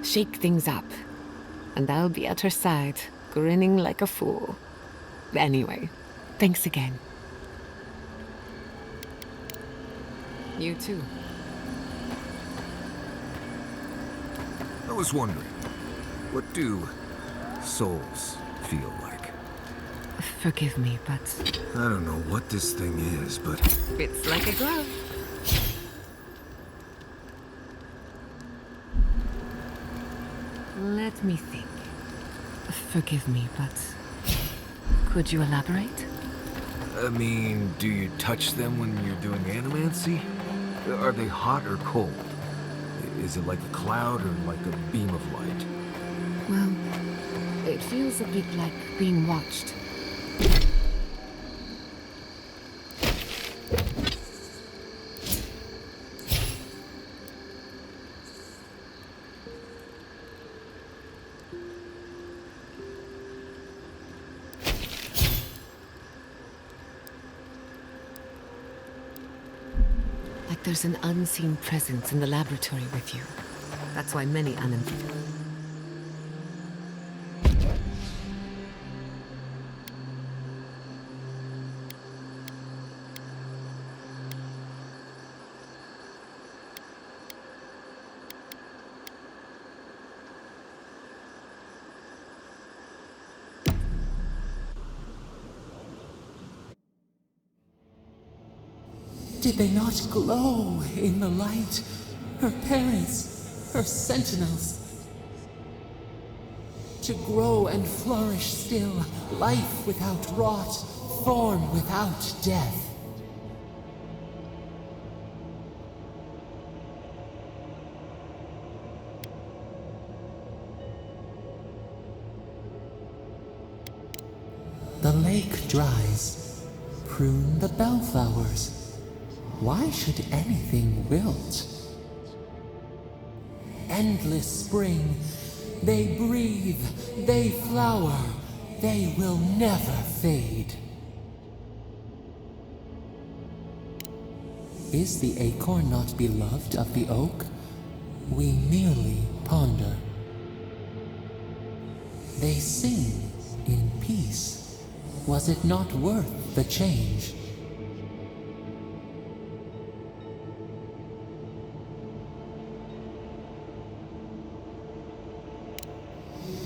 shake things up. And I'll be at her side, grinning like a fool. Anyway, thanks again. You too. I was wondering, what do souls feel like? Forgive me, but... I don't know what this thing is, but... it's like a glove. Let me think. Forgive me, but... could you elaborate? I mean, do you touch them when you're doing animancy? Are they hot or cold? Is it like a cloud or like a beam of light? Well, it feels a bit like being watched. Like there's an unseen presence in the laboratory with you. That's why many Did they not glow in the light? Her parents, her sentinels. To grow and flourish still, life without rot, form without death. The lake dries. Prune the bellflowers. Why should anything wilt? Endless spring. They breathe. They flower. They will never fade. Is the acorn not beloved of the oak? We merely ponder. They sing in peace. Was it not worth the change?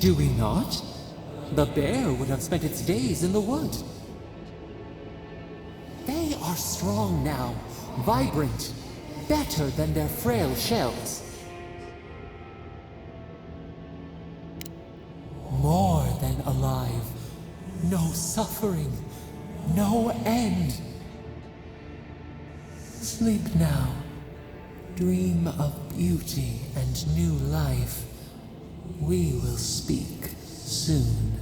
Do we not? The bear would have spent its days in the wood. They are strong now, vibrant, better than their frail shells. More than alive. No suffering, no end. Sleep now. Dream of beauty and new life. We will speak soon.